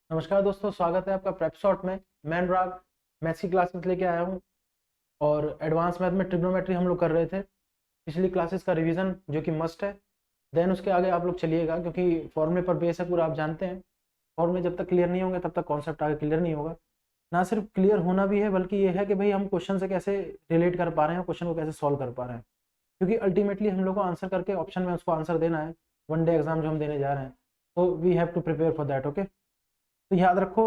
नमस्कार दोस्तों, स्वागत है आपका प्रेप शॉट में। मैं अनुराग मैथ्स की क्लासेस लेके आया हूँ और एडवांस मैथ में ट्रिग्नोमेट्री हम लोग कर रहे थे। पिछली क्लासेस का रिवीजन जो कि मस्ट है। देन उसके आगे आप लोग चलिएगा, क्योंकि फॉर्मूले पर बेस है पूरा, आप जानते हैं। फॉर्मूले जब तक क्लियर नहीं होंगे तब तक कॉन्सेप्ट आगे क्लियर नहीं होगा। ना सिर्फ क्लियर होना भी है, बल्कि ये है कि भाई हम क्वेश्चन से कैसे रिलेट कर पा रहे हैं, क्वेश्चन को कैसे सॉल्व कर पा रहे हैं। क्योंकि अल्टीमेटली हम लोग को आंसर करके ऑप्शन में उसको आंसर देना है। वन डे एग्जाम जो हम देने जा रहे हैं, तो we have to prepare for that. Okay, तो याद रखो,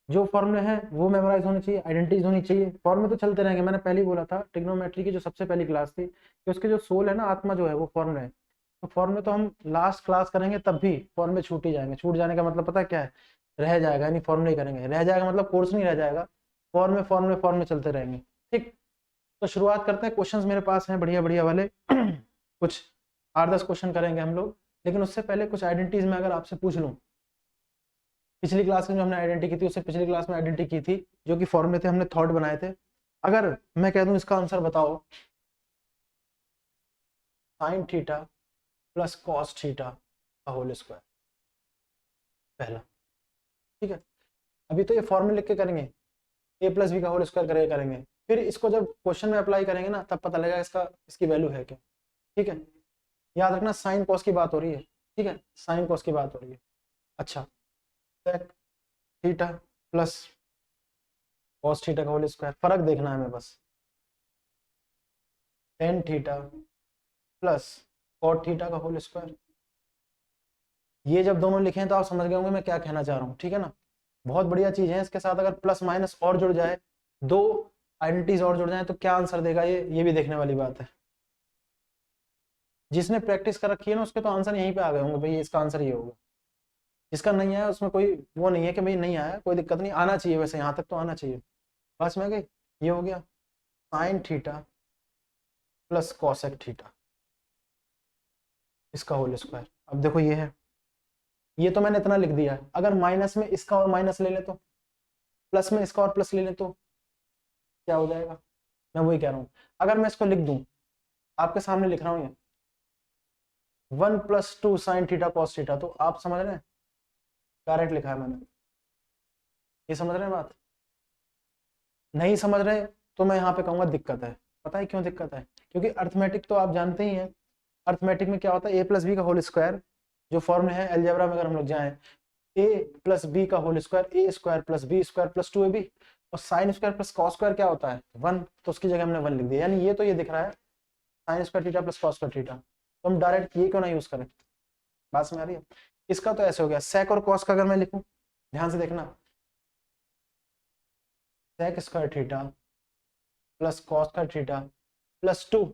जो फॉर्मूले हैं वो मेमोराइज होने चाहिए, आइडेंटिटीज होनी चाहिए। फॉर्मूले तो चलते रहेंगे। मैंने पहले ही बोला था, ट्रिग्नोमेट्री की जो सबसे पहली क्लास थी, कि उसके जो सोल है ना, आत्मा जो है वो फॉर्मूले है। तो फॉर्मूले तो हम लास्ट क्लास करेंगे, तब भी फॉर्मूले छूट ही जाएंगे। छूट जाने का मतलब पता है क्या है? रह जाएगा, यानी फॉर्मूले ही करेंगे। रह जाएगा मतलब कोर्स नहीं रह जाएगा, फॉर्मूले फॉर्मूले फॉर्मूले चलते रहेंगे। ठीक, तो शुरुआत करते हैं। क्वेश्चंस मेरे पास हैं बढ़िया बढ़िया वाले कुछ 8-10 क्वेश्चन करेंगे हम लोग। लेकिन उससे पहले कुछ आइडेंटिटीज में अगर आपसे पूछ लूँ, पिछली क्लास में जो हमने आइडेंटिटी की थी, उससे पिछली क्लास में आइडेंटिटी की थी, जो कि फॉर्मूले थे, हमने थॉट बनाए थे। अगर मैं कह दूं इसका आंसर बताओ, sign theta plus cos theta का होल स्क्वायर, पहला। ठीक है, अभी तो ये फॉर्मूले लिख के करेंगे, ए प्लस बी का होल स्क्वायर करके करेंगे। फिर इसको जब क्वेश्चन में अप्लाई करेंगे ना, तब पता लगेगा इसकी वैल्यू है क्या। ठीक है, याद रखना साइन कॉस की बात हो रही है। ठीक है, साइन कॉस की बात हो रही है। अच्छा, sec theta plus cos theta का होल स्क्वायर, फर्क देखना है हमें बस। Tan theta plus cot theta का होल स्क्वायर। ये जब दोनों लिखे हैं तो आप समझ गए होंगे मैं क्या कहना चाह रहा हूँ। ठीक है ना, बहुत बढ़िया चीज है। इसके साथ अगर प्लस माइनस और जुड़ जाए, दो आइडेंटिटीज और जुड़ जाए, तो क्या आंसर देगा ये भी देखने वाली बात है। जिसने प्रैक्टिस कर रखी है ना, उसके तो आंसर यहीं पे आ गए होंगे, भाई इसका आंसर ये होगा। जिसका नहीं आया उसमें कोई वो नहीं है कि भाई नहीं आया, कोई दिक्कत नहीं, आना चाहिए। वैसे यहाँ तक तो आना चाहिए। बस में गई, ये हो गया sign theta plus cosec theta, इसका होल स्क्वायर। अब देखो ये है, ये तो मैंने इतना लिख दिया है। अगर माइनस में इसका और माइनस ले ले तो, प्लस में इसका और प्लस ले ले तो क्या हो जाएगा? मैं वही कह रहा हूँ। अगर मैं इसको लिख दूं, आपके सामने लिख रहा हूँ ये 1+2 साइन थीटा कॉस थीटा, तो आप समझ रहे हैं? करेक्ट लिखा है मैंने। ये समझ रहे हैं बात? नहीं समझ रहे तो मैं यहाँ पे कहूंगा दिक्कत है। पता है क्यों दिक्कत है? क्योंकि अर्थमेटिक तो आप जानते ही हैं। अर्थमेटिक में क्या होता है? ए प्लस बी का होल स्क्वायर, जो फॉर्मूले है अलजेब्रा में अगर हम लोग जाएं, ए प्लस बी का whole square, A square plus B square plus 2ab। और sine square plus cos square क्या होता है? 1। तो उसकी जगह हमने 1 लिख दिया। यानी ये तो ये दिख रहा है sine square theta plus cos square theta, तो हम डायरेक्ट ये क्यों ना यूज करें? बात समझ आ रही है? इसका तो ऐसे हो गया। सेक और कॉस का अगर मैं लिखूं, ध्यान से देखना, sec square theta plus cos square theta plus 2।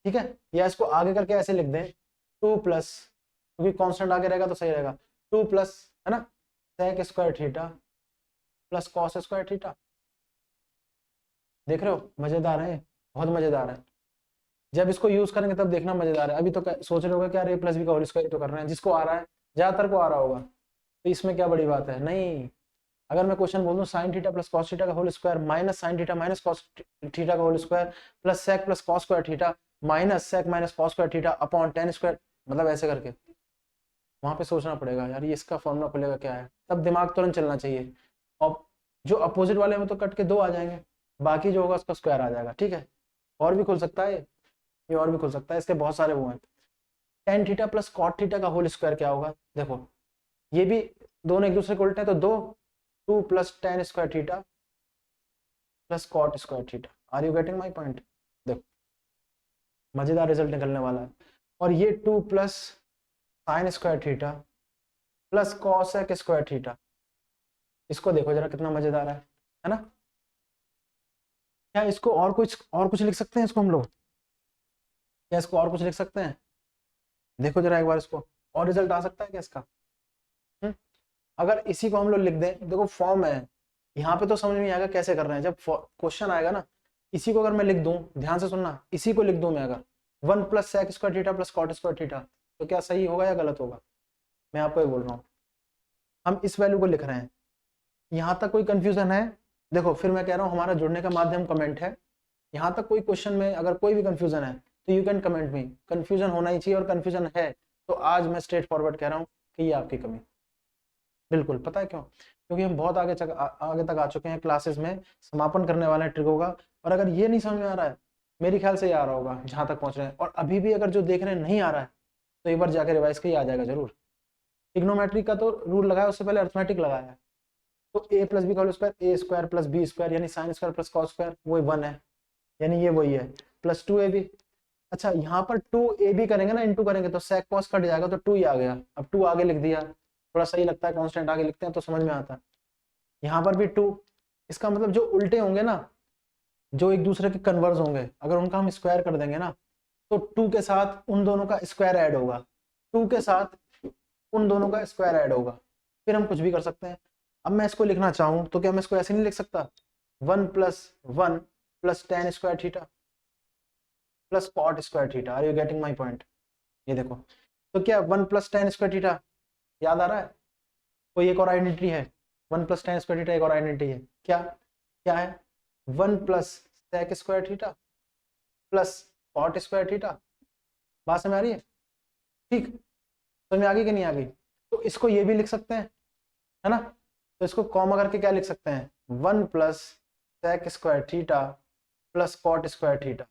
ठीक है, या इसको आगे करके ऐसे लिख दें, 2 प्लस, क्योंकि कांस्टेंट आगे रहेगा तो सही रहेगा, 2 प्लस, है ना, sec square theta plus cos square theta. देख रहे हो, मजेदार है, बहुत मजेदार है। जब इसको यूज करेंगे तब देखना मजेदार है। अभी तो सोच रहे होगा क्या ए प्लस बी का होल स्क्वायर तो कर रहे हैं, जिसको आ रहा है, ज्यादातर को आ रहा होगा, तो इसमें क्या बड़ी बात है? नहीं। अगर मैं क्वेश्चन बोल दूं sine theta plus cos theta का whole square minus sine theta minus cos theta का whole square plus sec plus cos square theta minus sec minus cos square theta upon tan square, मतलब ऐसे करके, वहां पे सोचना पड़ेगा यार ये इसका फॉर्मूला खुलेगा क्या है, तब दिमाग तुरंत चलना चाहिए। और जो अपोजिट वाले में तो कट के 2 आ जाएंगे, बाकी जो होगा उसका स्क्वायर आ जाएगा। ठीक है, और भी खुल सकता है ये, और भी खुल सकता है, इसके बहुत सारे वो हैं। Tan theta plus cot theta का होल स्क्वायर क्या होगा? देखो, ये भी दोनों एक दूसरे को उल्टे हैं, तो 2 plus tan square theta plus cot square theta. Are you getting my point? देखो, मजेदार रिजल्ट निकलने वाला है। और ये 2 plus sine square theta plus cosec square theta, इसको देखो जरा कितना मजेदार है ना? क्या इसको और कुछ लिख सकते हैं इसको हम लोग? क्या इसको और कुछ लिख सकते हैं? देखो जरा एक बार इसको, और रिजल्ट आ सकता है क्या इसका? हम्म? अगर इसी को हम लोग लिख दें, देखो फॉर्म है, यहाँ पे तो समझ में आएगा कैसे कर रहे हैं। जब क्वेश्चन आएगा ना, इसी को अगर मैं लिख दूं, ध्यान से सुनना, इसी को लिख दूं मैं अगर 1 plus sec square theta plus cot square theta, तो क्या सही होगा या गलत होगा? मैं आपको ये बोल रहा हूँ, हम इस वैल्यू को लिख रहे हैं। यहाँ तक कोई कंफ्यूजन है? देखो फिर मैं कह रहा हूँ, हमारा जुड़ने का माध्यम कमेंट है। यहाँ तक कोई क्वेश्चन में अगर कोई भी कंफ्यूजन है तो you can comment me. Confusion होना ही चाहिए, और कंफ्यूजन है तो आज मैं स्ट्रेट फॉरवर्ड कह रहा हूँ कि ये आपकी कमी। बिल्कुल, पता है क्यों? क्योंकि हम बहुत आगे तक आ चुके हैं, क्लासेस में समापन करने वाले हैं ट्रिकों का, और अगर ये नहीं समझ में आ रहा है, मेरे ख्याल से ये आ रहा होगा जहाँ तक पहुँच रहे हैं, और अभी भी अगर जो देख रहे हैं नहीं आ रहा है, तो एक बार जाके रिवाइज के ही आ जाएगा जरूर। ट्रिग्नोमेट्री का तो रूल लगाया, उससे पहले अर्थमेटिक लगाया है, तो ए प्लस बी का whole square, A square plus B square यानी sign square plus cos square, वो 1 है, यानी ये वही है, प्लस 2ab। अच्छा, यहाँ पर 2ab करेंगे ना, इंटू करेंगे तो sec cos कट जाएगा, तो 2 ही आ गया। अब 2 आगे लिख दिया, थोड़ा सही लगता है, कांस्टेंट आगे लिखते हैं तो समझ में आता है। यहाँ पर भी 2, इसका मतलब जो उल्टे होंगे ना, जो एक दूसरे के कन्वर्स होंगे, अगर उनका हम स्क्वायर कर देंगे ना, तो 2 के साथ उन दोनों का स्क्वायर ऐड होगा, 2 के साथ उन दोनों का स्क्वायर ऐड होगा, फिर हम कुछ भी कर सकते हैं। अब मैं इसको लिखना चाहूँ तो क्या मैं इसको ऐसे नहीं लिख सकता, 1 + 1 + tan square theta plus cot square theta. Are you getting my point? ये देखो, तो क्या 1 + tan स्क्वायर थीटा याद आ रहा है? कोई एक और आइडेंटिटी है, 1 + tan स्क्वायर थीटा एक और आइडेंटिटी है, क्या क्या है? 1 + sec square theta plus cot square theta. बात समझ आ रही है? ठीक, समझ में आ गई कि नहीं आ गई? तो इसको ये भी लिख सकते हैं, है ना? तो इसको कॉमा करके क्या लिख सकते हैं, 1 + sec square theta plus cot square theta.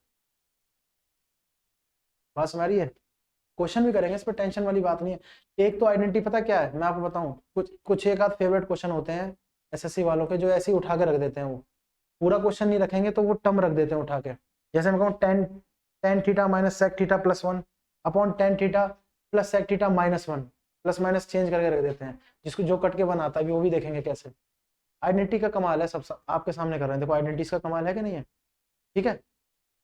बात समझ आ रही है? क्वेश्चन भी करेंगे, इस पर टेंशन वाली बात नहीं है। एक तो आइडेंटिटी पता क्या है, मैं आपको बताऊं, कुछ एक आध फेवरेट क्वेश्चन होते हैं एसएससी वालों के, जो ऐसे ही उठा के रख देते हैं, वो पूरा क्वेश्चन नहीं रखेंगे तो वो टर्म रख देते हैं उठा के। जैसे मैं कहूँ tan theta minus sec theta plus 1 upon tan theta plus sec theta -1, plus minus change करके रख देते हैं, जिसको जो कट के बनाता है वो भी देखेंगे कैसे। आइडेंटिटी का कमाल है, सब आपके सामने कर रहे हैं, देखो आइडेंटिटी का कमाल है कि नहीं है? ठीक है,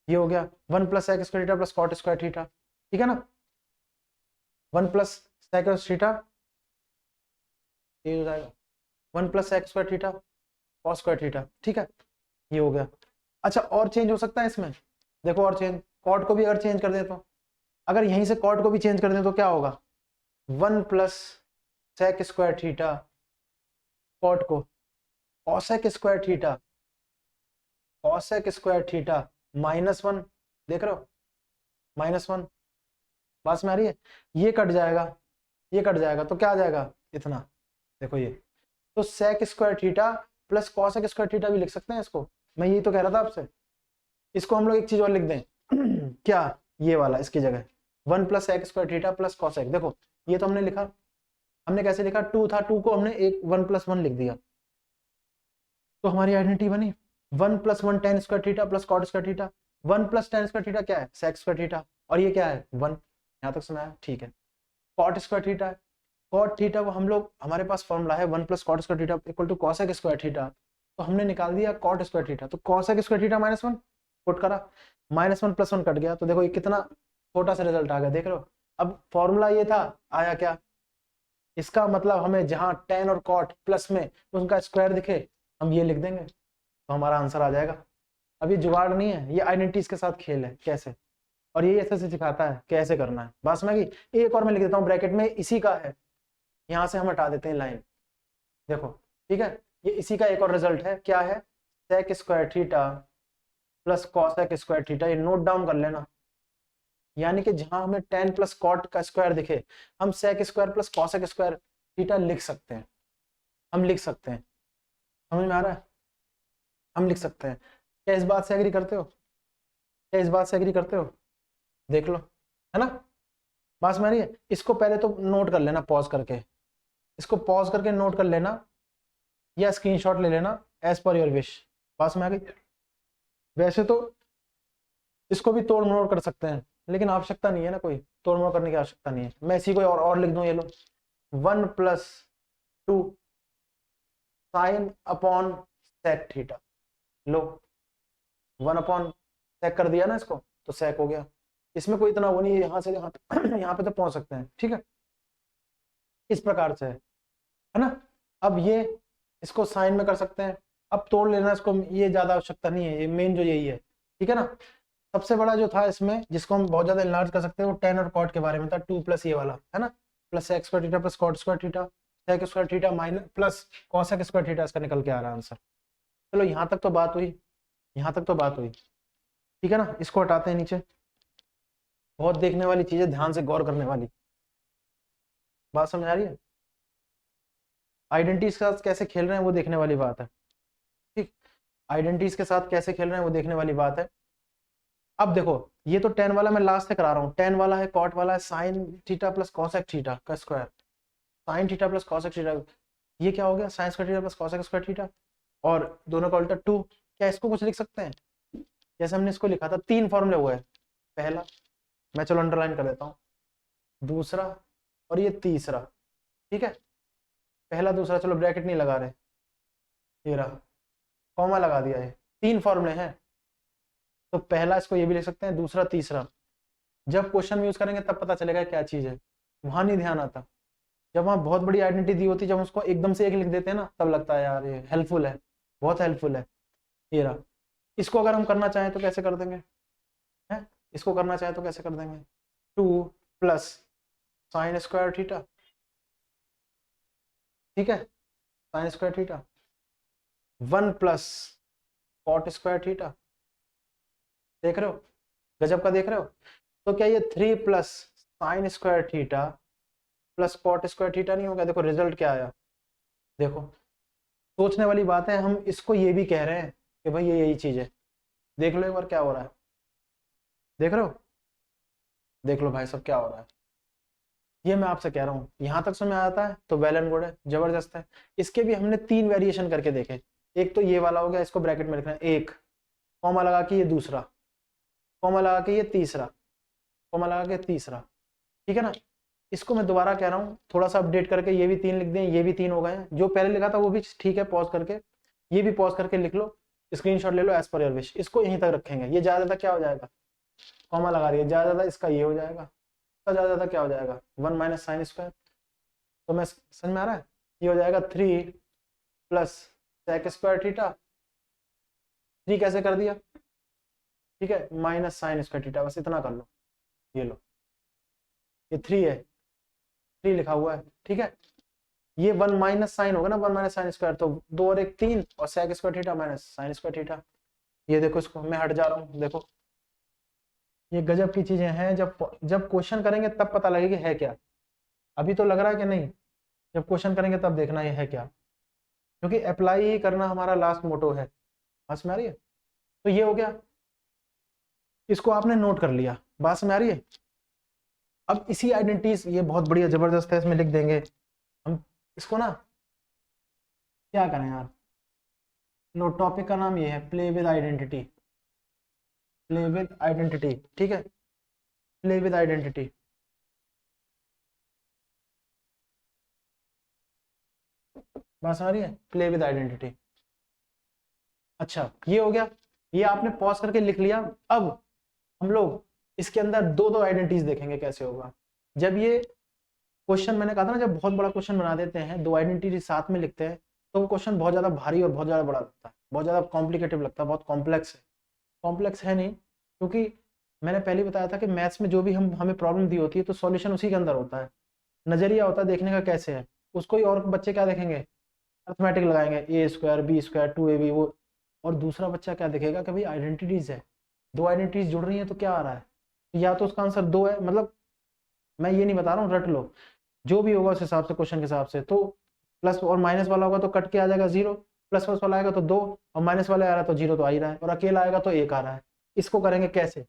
ये हो गया 1 + sec square theta plus cot square theta, ठीक है ना? 1 + sec थीटा, ये हो जाएगा 1 + sec square theta cos square theta, ठीक है, ये हो गया। अच्छा, और चेंज हो सकता है इसमें, देखो और चेंज, कॉट को भी अगर चेंज कर दे तो, अगर यहीं से कॉट को भी चेंज कर दे तो क्या होगा, 1 + sec स्क्वायर थीटा कॉट को cosec square theta cosec square theta -1, देख रहे हो, -1। पास में आ रही है? ये कट जाएगा, ये कट जाएगा, तो क्या आ जाएगा इतना, देखो ये, तो sec square theta plus cosec square theta भी लिख सकते हैं इसको। मैं यही तो कह रहा था आपसे, इसको हम लोग एक चीज और लिख दें क्या, ये वाला इसकी जगह 1 + sec square theta plus cosec। देखो ये तो हमने लिखा, हमने कैसे लिखा, 2 था, 2 को हमने एक 1 + 1 लिख दिया, तो हमारी आइडेंटिटी बनी 1 + 1 tan square theta plus cot square theta. 1 + tan square theta क्या है, sec स्क्वायर थीटा, और ये क्या है 1, यहां तक सुना है, ठीक है। cot स्क्वायर थीटा है, cot थीटा को हम लोग, हमारे पास फॉर्मूला है 1 + cot square theta equal to cosec square theta, तो हमने निकाल दिया cot स्क्वायर थीटा, तो cosec स्क्वायर थीटा -1 पुट करा, -1 + 1 कट गया, तो देखो ये कितना छोटा सा रिजल्ट आ गया, देख रहे हो? अब फॉर्मूला ये था, आया क्या, इसका मतलब हमें जहां tan और cot प्लस में उनका स्क्वायर दिखे, हम ये लिख देंगे, तो हमारा आंसर आ जाएगा। अब ये जुगाड़ नहीं है, ये आइडेंटिटीज के साथ खेल है कैसे, और ये ऐसे से सिखाता है कैसे करना है। बात समझ गई? एक और मैं लिख देता हूँ ब्रैकेट में, इसी का है, यहां से हम हटा देते हैं लाइन, देखो, ठीक है, ये इसी का एक और रिजल्ट है, क्या है, sec square theta plus cosec square theta, ये नोट डाउन कर लेना, यानी कि जहां हमें tan प्लस cot का स्क्वायर दिखे, हम sec square plus cosec square theta लिख सकते हैं, हम लिख सकते हैं, समझ में आ रहा है? हम लिख सकते हैं। क्या इस बात से एग्री करते हो? क्या इस बात से एग्री करते हो? देख लो, है ना? बात समझ रही है? इसको पहले तो नोट कर लेना पॉज करके, इसको पॉज करके नोट कर लेना, या स्क्रीनशॉट ले लेना, एज पर योर विश। बात समझ आ गई? वैसे तो इसको भी तोड़ मरोड़ कर सकते हैं, लेकिन आवश्यकता नहीं है ना, कोई तोड़ मरोड़ करने की आवश्यकता नहीं है। मैं इसी को और लिख दूं, ये लो 1 + 2 sin अपॉन sec थीटा, लो 1 अपॉन sec कर दिया ना इसको, तो sec हो गया, इसमें कोई इतना वो नहीं है, यहाँ से यहाँ यहाँ पे तो पहुंच सकते हैं, ठीक है, इस प्रकार से है ना? अब ये इसको साइन में कर सकते हैं, अब तोड़ लेना इसको, ये ज्यादा आवश्यकता नहीं है, ये मेन जो यही है, ठीक है ना? सबसे बड़ा जो था इसमें, जिसको हम बहुत ज्यादा इनलार्ज कर सकते हैं, वो tan और cot के बारे में था, 2 + ये वाला, है ना, plus sec square theta plus cot square theta, sec square theta minus plus cosec square theta, इसका निकल के आ रहा है आंसर। चलो यहाँ तक तो बात हुई, यहाँ तक तो बात हुई, ठीक है ना? इसको हटाते हैं नीचे, बहुत देखने वाली चीज है, ध्यान से गौर करने वाली। बात समझ आ रही है? आइडेंटिटीज के साथ कैसे खेल रहे हैं वो देखने वाली बात है। ठीक, आइडेंटिटीज के साथ कैसे खेल रहे हैं वो देखने वाली बात है। अब देखो ये तो tan वाला मैं लास्ट से करा रहा हूँ, tan वाला है, cot वाला है, sin theta plus cosec theta का square, sin theta plus cosec theta, ये क्या हो गया sin square theta plus cosec square theta, और दोनों का उल्टा 2। क्या इसको कुछ लिख सकते हैं जैसे हमने इसको लिखा था? 3 फॉर्मूले हुए, पहला मैं चलो अंडरलाइन कर देता हूँ, दूसरा और ये तीसरा। ठीक है, पहला दूसरा, चलो ब्रैकेट नहीं लगा रहे, ये रहा, कॉमा लगा दिया है, 3 फॉर्मूले हैं। तो पहला इसको ये भी लिख सकते हैं, दूसरा तीसरा। जब क्वेश्चन में यूज करेंगे तब पता चलेगा क्या चीज है, वहां नहीं ध्यान आता। जब वहां बहुत बड़ी आइडेंटिटी दी होती है, जब उसको एकदम से एक लिख देते हैं ना, तब लगता है यार ये हेल्पफुल है, बहुत हेल्पफुल है। ये रहा, इसको अगर हम करना चाहें तो कैसे कर देंगे, है इसको करना चाहे तो कैसे कर देंगे? 2 प्लस साइन स्क्वायर थीटा, ठीक है, sine square theta, 1 plus cot square theta. देख रहे हो, गजब का देख रहे हो? तो क्या ये 3 plus sine square theta plus cot square theta नहीं होगा? देखो रिजल्ट क्या आया, देखो सोचने वाली बात है। हम इसको ये भी कह रहे हैं कि भाई ये यही चीज है। देख लो एक बार क्या हो रहा है, देख रहे हो? देख लो भाई सब क्या हो रहा है। ये मैं आपसे कह रहा हूँ, यहां तक समझ आता है तो वेल एंड गुड है, जबरदस्त है। इसके भी हमने 3 वेरिएशन करके देखे। एक तो ये वाला हो गया, इसको ब्रैकेट में लिखना है, एक कॉमा लगा के ये दूसरा, कॉमा लगा के ये तीसरा, कॉमा लगा के तीसरा, ठीक है ना। इसको मैं दोबारा कह रहा हूँ, थोड़ा सा अपडेट करके ये भी 3 लिख दें, ये भी 3 हो गए हैं। जो पहले लिखा था वो भी ठीक है, पॉज करके ये भी पॉज करके लिख लो, स्क्रीनशॉट ले लो एज पर योर विश। इसको यहीं तक रखेंगे, ये ज्यादा ज्यादा क्या हो जाएगा, कॉमा लगा दिया, ज्यादा ज्यादा इसका ये हो जाएगा, इसका ज्यादा ज्यादा क्या हो जाएगा 1 माइनस साइन स्क्वायर। तो मैं समझ में आ रहा है, ये हो जाएगा 3 प्लस सेक स्क्वायर थीटा, 3 कैसे कर दिया, ठीक है, माइनस साइन स्क्वायर थीटा, बस इतना कर लो। ये लो, ये 3 है, 3 लिखा हुआ है, ठीक है। ये 1 माइनस साइन होगा ना, 1 माइनस साइन स्क्वायर, तो 2 और 1 3, और sec square theta minus sine square theta. ये देखो, इसको मैं हट जा रहा हूँ, देखो ये गजब की चीजें हैं। जब जब क्वेश्चन करेंगे तब पता लगेगा है क्या। अभी तो लग रहा है कि नहीं, जब क्वेश्चन करेंगे तब देखना ये है क्या, क्योंकि अप्लाई ही करना हमारा लास्ट मोटो है। समझ में आ रही है? तो ये हो गया, इसको आपने नोट कर लिया, बात समझ आ रही है? अब इसी आइडेंटिटीज, ये बहुत बढ़िया जबरदस्त है, इसमें लिख देंगे हम इसको ना। क्या करें यार, लो टॉपिक का नाम ये है, play with identity, play with identity, ठीक है, प्ले विद आइडेंटिटी। बात समझ आ रही है, प्ले विद आइडेंटिटी। अच्छा ये हो गया, ये आपने पॉज करके लिख लिया। अब हम लोग इसके अंदर दो दो आइडेंटिटीज देखेंगे कैसे होगा। जब ये क्वेश्चन, मैंने कहा था ना, जब बहुत बड़ा क्वेश्चन बना देते हैं, दो आइडेंटिटी साथ में लिखते हैं, तो वो क्वेश्चन बहुत ज्यादा भारी और बहुत ज्यादा बड़ा लगता है, बहुत ज्यादा कॉम्प्लिकेटिव लगता है, बहुत कॉम्प्लेक्स है। कॉम्प्लेक्स है नहीं, क्योंकि मैंने पहले बताया था कि मैथ्स में जो भी हमें प्रॉब्लम दी होती है तो सॉल्यूशन उसी के अंदर होता है, नजरिया होता है देखने का कैसे है। उसको ही और बच्चे क्या देखेंगे, अर्थमेटिक लगाएंगे, ए स्क्वायर बी स्क्वायर 2ab वो। और दूसरा बच्चा क्या देखेगा कि भाई आइडेंटिटीज है, दो आइडेंटिटीज जुड़ रही है तो क्या आ रहा है, या तो उसका आंसर 2 है, मतलब मैं ये नहीं बता रहा हूँ, रट लो जो भी होगा उस हिसाब से, क्वेश्चन के हिसाब से। तो प्लस और माइनस वाला होगा तो कट के आ जाएगा 0, प्लस प्लस वाला आएगा तो 2, और माइनस वाला आ रहा है तो 0 तो आ ही रहा है, और अकेला आएगा तो 1 आ रहा है। इसको करेंगे कैसे,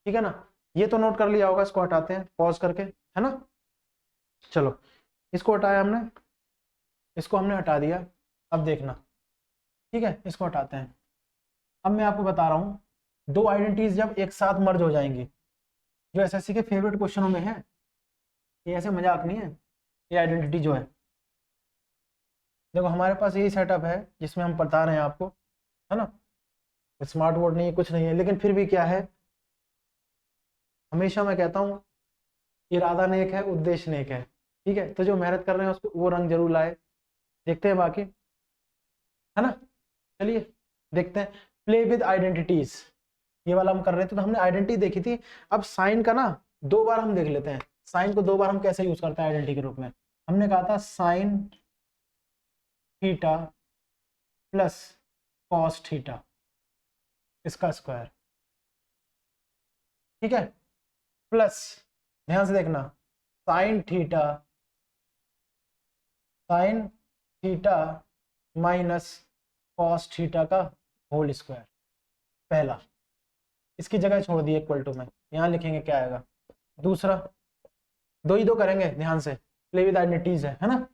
ठीक है ना। ये तो नोट कर लिया होगा, इसको हटाते हैं पॉज करके, है ना। चलो इसको हटाया हमने, इसको हमने हटा दिया। अब देखना, ठीक है, इसको हटाते हैं। अब मैं आपको बता रहा हूँ, दो आइडेंटिटीज जब एक साथ मर्ज हो जाएंगी, जो एसएससी के फेवरेट क्वेश्चनों में है, ये ऐसे मजाक नहीं है, ये आइडेंटिटी जो है, देखो हमारे पास यही सेटअप है जिसमें हम बता रहे हैं आपको, है ना। स्मार्ट बोर्ड नहीं है, कुछ नहीं है, लेकिन फिर भी क्या है, हमेशा मैं कहता हूँ इरादा नेक है, उद्देश्य नेक है, ठीक है। तो जो मेहनत कर रहे हैं उसको वो रंग जरूर लाए। देखते हैं बाकी, है ना। चलिए देखते हैं, प्ले विद आइडेंटिटीज, ये वाला हम कर रहे थे। तो हमने आइडेंटिटी देखी थी, अब साइन का ना 2 बार हम देख लेते हैं। साइन को 2 बार हम कैसे यूज करते हैं आइडेंटिटी के रूप में। हमने कहा था sign theta plus cos theta, इसका स्क्वायर, ठीक है, प्लस ध्यान से देखना sine theta, sign theta minus cos theta का होल स्क्वायर, पहला, इसकी जगह छोड़ दी इक्वल टू में, यहाँ लिखेंगे क्या आएगा, दूसरा, दो ही दो करेंगे ध्यान से, प्ले विद आइडेंटिटीज है ना।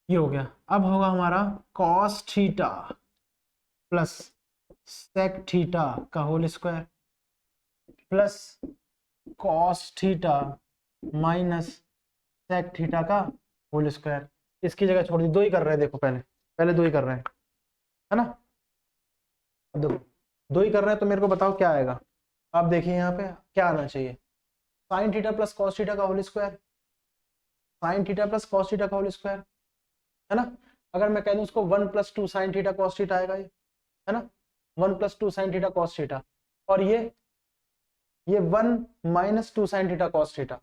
ये हो गया। अब होगा हमारा cos theta plus sec theta का whole square plus cos theta minus sec theta का होल स्क्वायर, इसकी जगह छोड़ दी, दो ही कर रहे हैं, देखो पहले पहले दो ही कर रहे हैं, है ना। अब देखो दो ही कर रहे हैं तो मेरे को बताओ क्या आएगा। आप देखिए यहाँ पे क्या आना चाहिए, sine theta plus cos theta का whole square, sine theta plus cos theta का होल स्क्वायर, है ना। अगर मैं कह दूं उसको 1 + 2 साइन थीटा कॉस थीटा आएगा, ये है ना, 1 + 2 साइन थीटा कॉस थीटा, और ये 1 - 2 साइन थीटा कॉस थीटा,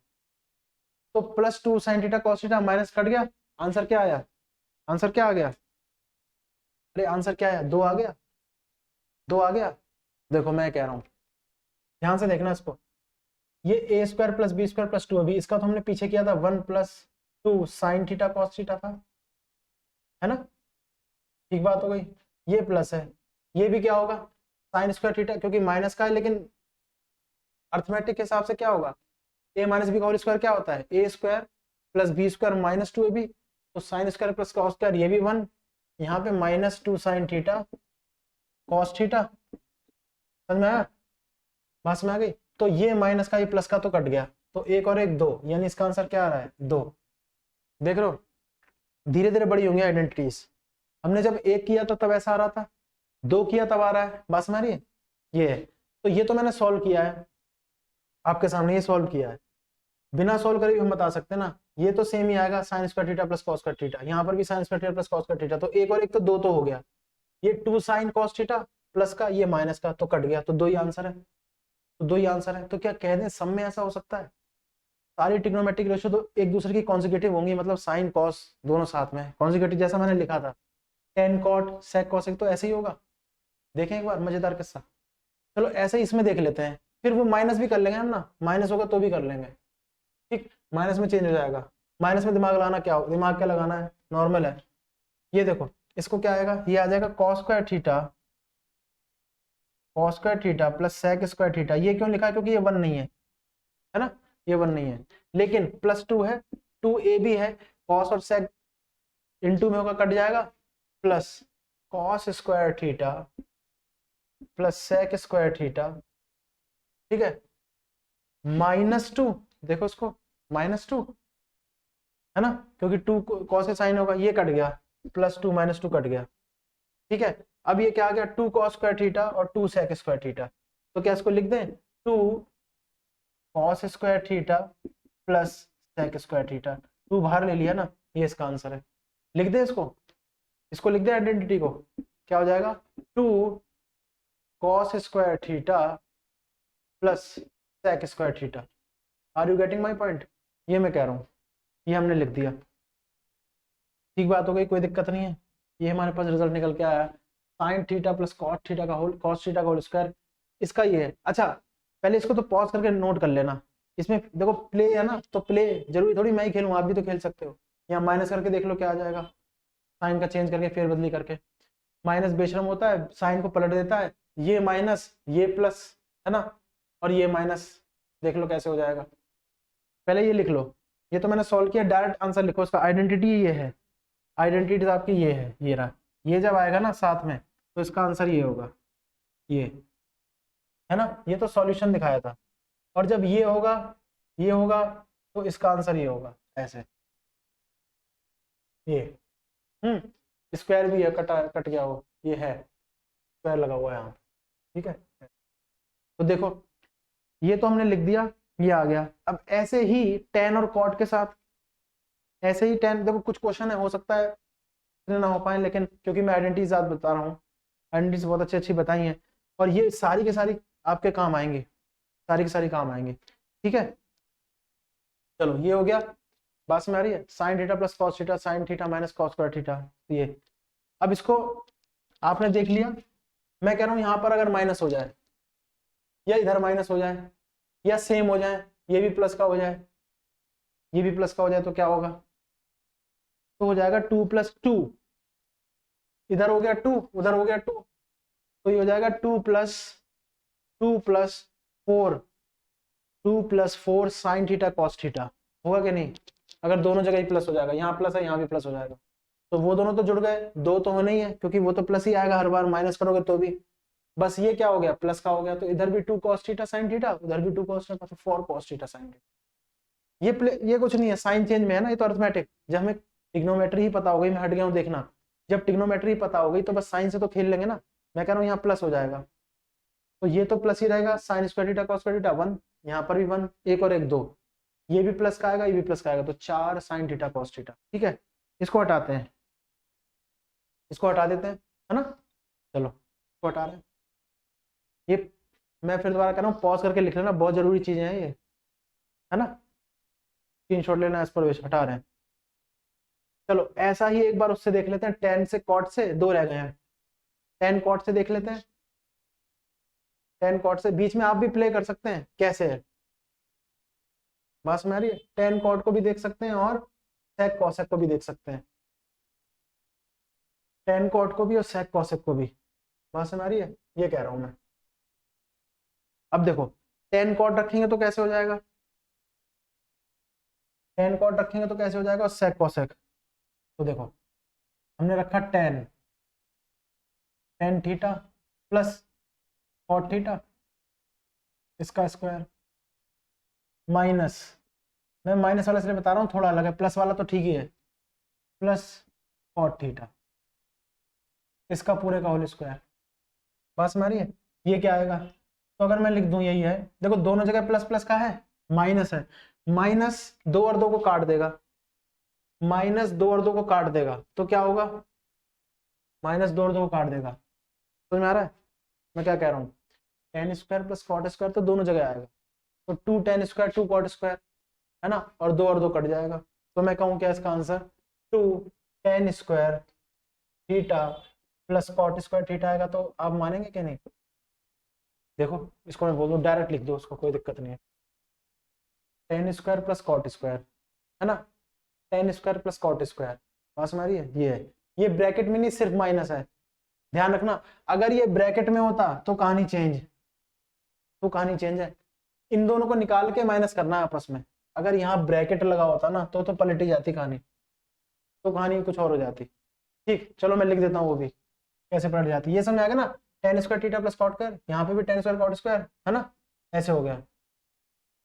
तो +2 sine theta cos theta minus cut गया, आंसर क्या आया, आंसर क्या आ गया, अरे आंसर क्या आया, 2 आ गया, 2 आ गया। देखो मैं कह रहा हूं, ध्यान से देखना इसको, ये a² + b² + 2, अभी इसका तो हमने पीछे किया था 1 + 2 साइन थीटा कॉस थीटा था, है ना, ठीक बात हो गई। ये प्लस है, ये भी क्या होगा साइन स्क्वायर थीटा, क्योंकि माइनस का है, लेकिन अर्थमेटिक के हिसाब से क्या होगा, a - b का होल स्क्वायर क्या होता है, a² + b² - 2ab, तो sign square plus cos square, ये भी 1, यहाँ पे -2 साइन थीटा कॉस थीटा, समझ में आया, बात समझ आ गई। तो ये माइनस का ये प्लस का तो कट गया, तो 1 और 1 2, यानी इसका आंसर क्या आ रहा है 2। देख रहे हो धीरे धीरे बड़ी होंगी आइडेंटिटीज, हमने जब 1 किया था तब ऐसा आ रहा था, 2 किया तब आ रहा है, बात समझ रही है। ये है, तो ये तो मैंने सॉल्व किया है, आपके सामने ये सॉल्व किया है, बिना सॉल्व करे हम बता सकते हैं ना, ये तो सेम ही आएगा sign square theta plus cos square theta, यहाँ पर भी sign square theta plus cos square theta, तो 1 और 1 तो 2 तो हो गया, ये 2 साइन कॉस थीटा प्लस का ये माइनस का तो कट गया, तो 2 ही आंसर है, तो 2 ही आंसर है। तो क्या कह दें सम में ऐसा हो सकता है, सारी ट्रिग्नोमेट्रिक रेशियो तो एक दूसरे की कॉन्जिक्यूटिव होंगी, मतलब साइन कॉस दोनों साथ में कॉन्जिक्यूटिव, जैसा मैंने लिखा था tan cot sec cosec, तो ऐसे ही होगा। देखें एक बार मजेदार किस्सा, चलो ऐसे ही इसमें देख लेते हैं, फिर वो माइनस भी कर लेंगे हम ना, माइनस होगा तो भी कर लेंगे, ठीक, माइनस में चेंज हो जाएगा, माइनस में दिमाग लगाना क्या हो, दिमाग क्या लगाना है, नॉर्मल है। ये देखो इसको क्या आएगा, ये आ जाएगा cos square theta plus sec square theta, ये क्यों लिखा है, क्योंकि ये 1 नहीं है ना, ये 1 नहीं है, लेकिन +2 है, 2ab है, cos और sec इनटू में होगा कट जाएगा, plus cos square theta plus sec square theta, ठीक है, -2, देखो इसको -2 है ना, क्योंकि 2 cos का साइन होगा, ये कट गया, +2 - 2 कट गया, ठीक है। अब ये क्या आ गया, 2 cos स्क्वायर थीटा और 2 sec स्क्वायर थीटा, तो क्या इसको लिख दें 2 cos square theta plus sec square theta, 2 बाहर ले लिया ना, ये इसका आंसर है, लिख दें इसको लिख दें आइडेंटिटी को, क्या हो जाएगा 2 cos square theta plus sec square theta. Are you getting my point, ये मैं कह रहा हूँ, ये हमने लिख दिया, ठीक बात हो गई, कोई दिक्कत नहीं है। ये हमारे पास रिजल्ट निकल के आया, sign theta plus cos theta का होल स्क्वायर, इसका ये है। अच्छा पहले इसको तो पॉज करके नोट कर लेना, इसमें देखो प्ले है ना, तो प्ले जरूरी थोड़ी मैं ही खेलूँ, आप भी तो खेल सकते हो, यहाँ माइनस करके देख लो क्या आ जाएगा, साइन का चेंज करके फेर बदली करके, माइनस बेशरम होता है, साइन को पलट देता है, ये माइनस ये प्लस, है ना, और ये माइनस, देख लो कैसे हो जाएगा, पहले ये लिख लो, ये तो मैंने सॉल्व किया, डायरेक्ट आंसर लिखो, इसका आइडेंटिटी ये है, आइडेंटिटी आपकी ये है, ये रहा, ये जब आएगा ना साथ में तो इसका आंसर ये होगा, ये है ना, ये तो सॉल्यूशन दिखाया था, और जब ये होगा तो इसका आंसर ये होगा, ऐसे ये स्क्वायर भी है, कट गया हो, ये है स्क्वायर लगा हुआ है यहाँ, ठीक है। तो देखो ये तो हमने लिख दिया, ये आ गया। अब ऐसे ही tan और cot के साथ, ऐसे ही tan, देखो कुछ क्वेश्चन है हो सकता है इतने ना हो पाए, लेकिन क्योंकि मैं आइडेंटिटीज आज बता रहा हूँ, आइडेंटिटीज बहुत अच्छी अच्छी बताई हैं, और ये सारी की सारी आपके काम आएंगी, सारी की सारी काम आएंगी, ठीक है। चलो ये हो गया, बात में आ रही है, sign theta plus cos theta sine theta minus cos square theta, ये अब इसको आपने देख लिया, मैं कह रहा हूँ यहाँ पर अगर माइनस हो जाए या इधर माइनस हो जाए या सेम हो जाए, ये भी प्लस का हो जाए, ये भी प्लस का हो जाए, तो क्या होगा, तो हो जाएगा 2 + 2, इधर हो गया 2, उधर हो गया 2, तो ये हो जाएगा 2 + 4, 2 + 4 sin थीटा cos थीटा, होगा कि नहीं? अगर दोनों जगह ही प्लस हो जाएगा, यहाँ प्लस है यहाँ भी प्लस हो जाएगा, तो वो दोनों तो जुड़ गए, दो तो होने ही है क्योंकि वो तो प्लस ही आएगा हर बार, माइनस करोगे तो भी। बस ये क्या हो गया, प्लस का हो गया, तो इधर भी 2 cos थीटा sin थीटा, उधर भी 2 cos थीटा, तो 4 cos थीटा sin थीटा। ये कुछ नहीं है, साइन चेंज में है ना, ये तो अर्थमेटिक। जब हमें ट्रिग्नोमेट्री ही पता हो गई, मैं हट गया हूँ देखना, जब ट्रिग्नोमेट्री पता हो गई तो बस साइन से तो खेल लेंगे ना। मैं कह रहा हूँ यहाँ प्लस हो जाएगा, तो ये तो प्लस ही रहेगा, sign square theta cos square theta 1, यहाँ पर भी 1, एक और एक 2, ये भी प्लस का आएगा, ये भी प्लस का आएगा, तो 4 sin थीटा कॉस थीटा। ठीक है, इसको हटाते हैं, इसको हटा देते हैं, है ना। चलो इसको हटा रहे हैं, ये मैं फिर दोबारा कह रहा हूँ, पॉज करके लिख लेना, बहुत जरूरी चीजें हैं ये, है ना। स्क्रीनशॉट लेना, इस पर हटा रहे हैं। चलो ऐसा ही एक बार उससे देख लेते हैं, tan से cot से, दो रह गए हैं, tan cot से देख लेते हैं। tan cot से बीच में आप भी प्ले कर सकते हैं, कैसे है बात समझ आ रही है। tan cot को भी देख सकते हैं और sec cosec को भी देख सकते हैं, tan cot को भी और sec cosec को भी, बात समझ आ रही है, ये कह रहा हूं मैं। अब देखो tan cot रखेंगे तो कैसे हो जाएगा, tan cot रखेंगे तो कैसे हो जाएगा, और sec cosec, तो देखो हमने रखा tan theta plus cot theta, इसका स्क्वायर माइनस, मैं माइनस वाला इसलिए बता रहा हूँ थोड़ा अलग है, प्लस वाला तो ठीक ही है, प्लस cot थीटा, इसका पूरे का होल स्क्वायर, बस हमारी है। ये क्या आएगा, तो अगर मैं लिख दूं यही है, देखो दोनों जगह प्लस प्लस का है, माइनस है, माइनस 2 और 2 को काट देगा, माइनस 2 और 2 को काट देगा, तो क्या होगा, माइनस 2 और 2 को काट देगा, समझ में आ रहा है मैं क्या कह रहा हूँ। tan square plus cot square तो दोनों जगह आएगा, तो 2 tan स्क्वायर 2 cot स्क्वायर, है ना, और 2 और 2 कट जाएगा, तो मैं कहूँ क्या इसका answer, 2 tan square theta plus cot square theta आएगा, तो आप मानेंगे क्या नहीं। देखो इसको मैं बोल दूं, डायरेक्ट लिख दो उसको, कोई दिक्कत नहीं है, tan square plus cot square, है ना, tan square plus cot square, बात समझ रही है। ये ब्रैकेट में नहीं, सिर्फ माइनस है, ध्यान रखना, अगर ये ब्रैकेट में होता तो कहानी चेंज, तो कहानी चेंज है, इन दोनों को निकाल के माइनस करना है आपस में, अगर यहाँ ब्रैकेट लगा होता ना तो पलट ही जाती कहानी, तो कहानी कुछ और हो जाती। ठीक, चलो मैं लिख देता हूँ वो भी कैसे पलट जाती, ये समझ आ गया ना, tan square theta plus cot square, यहाँ पे भी tan स्क्वायर cot स्क्वायर, है ना, ऐसे हो गया,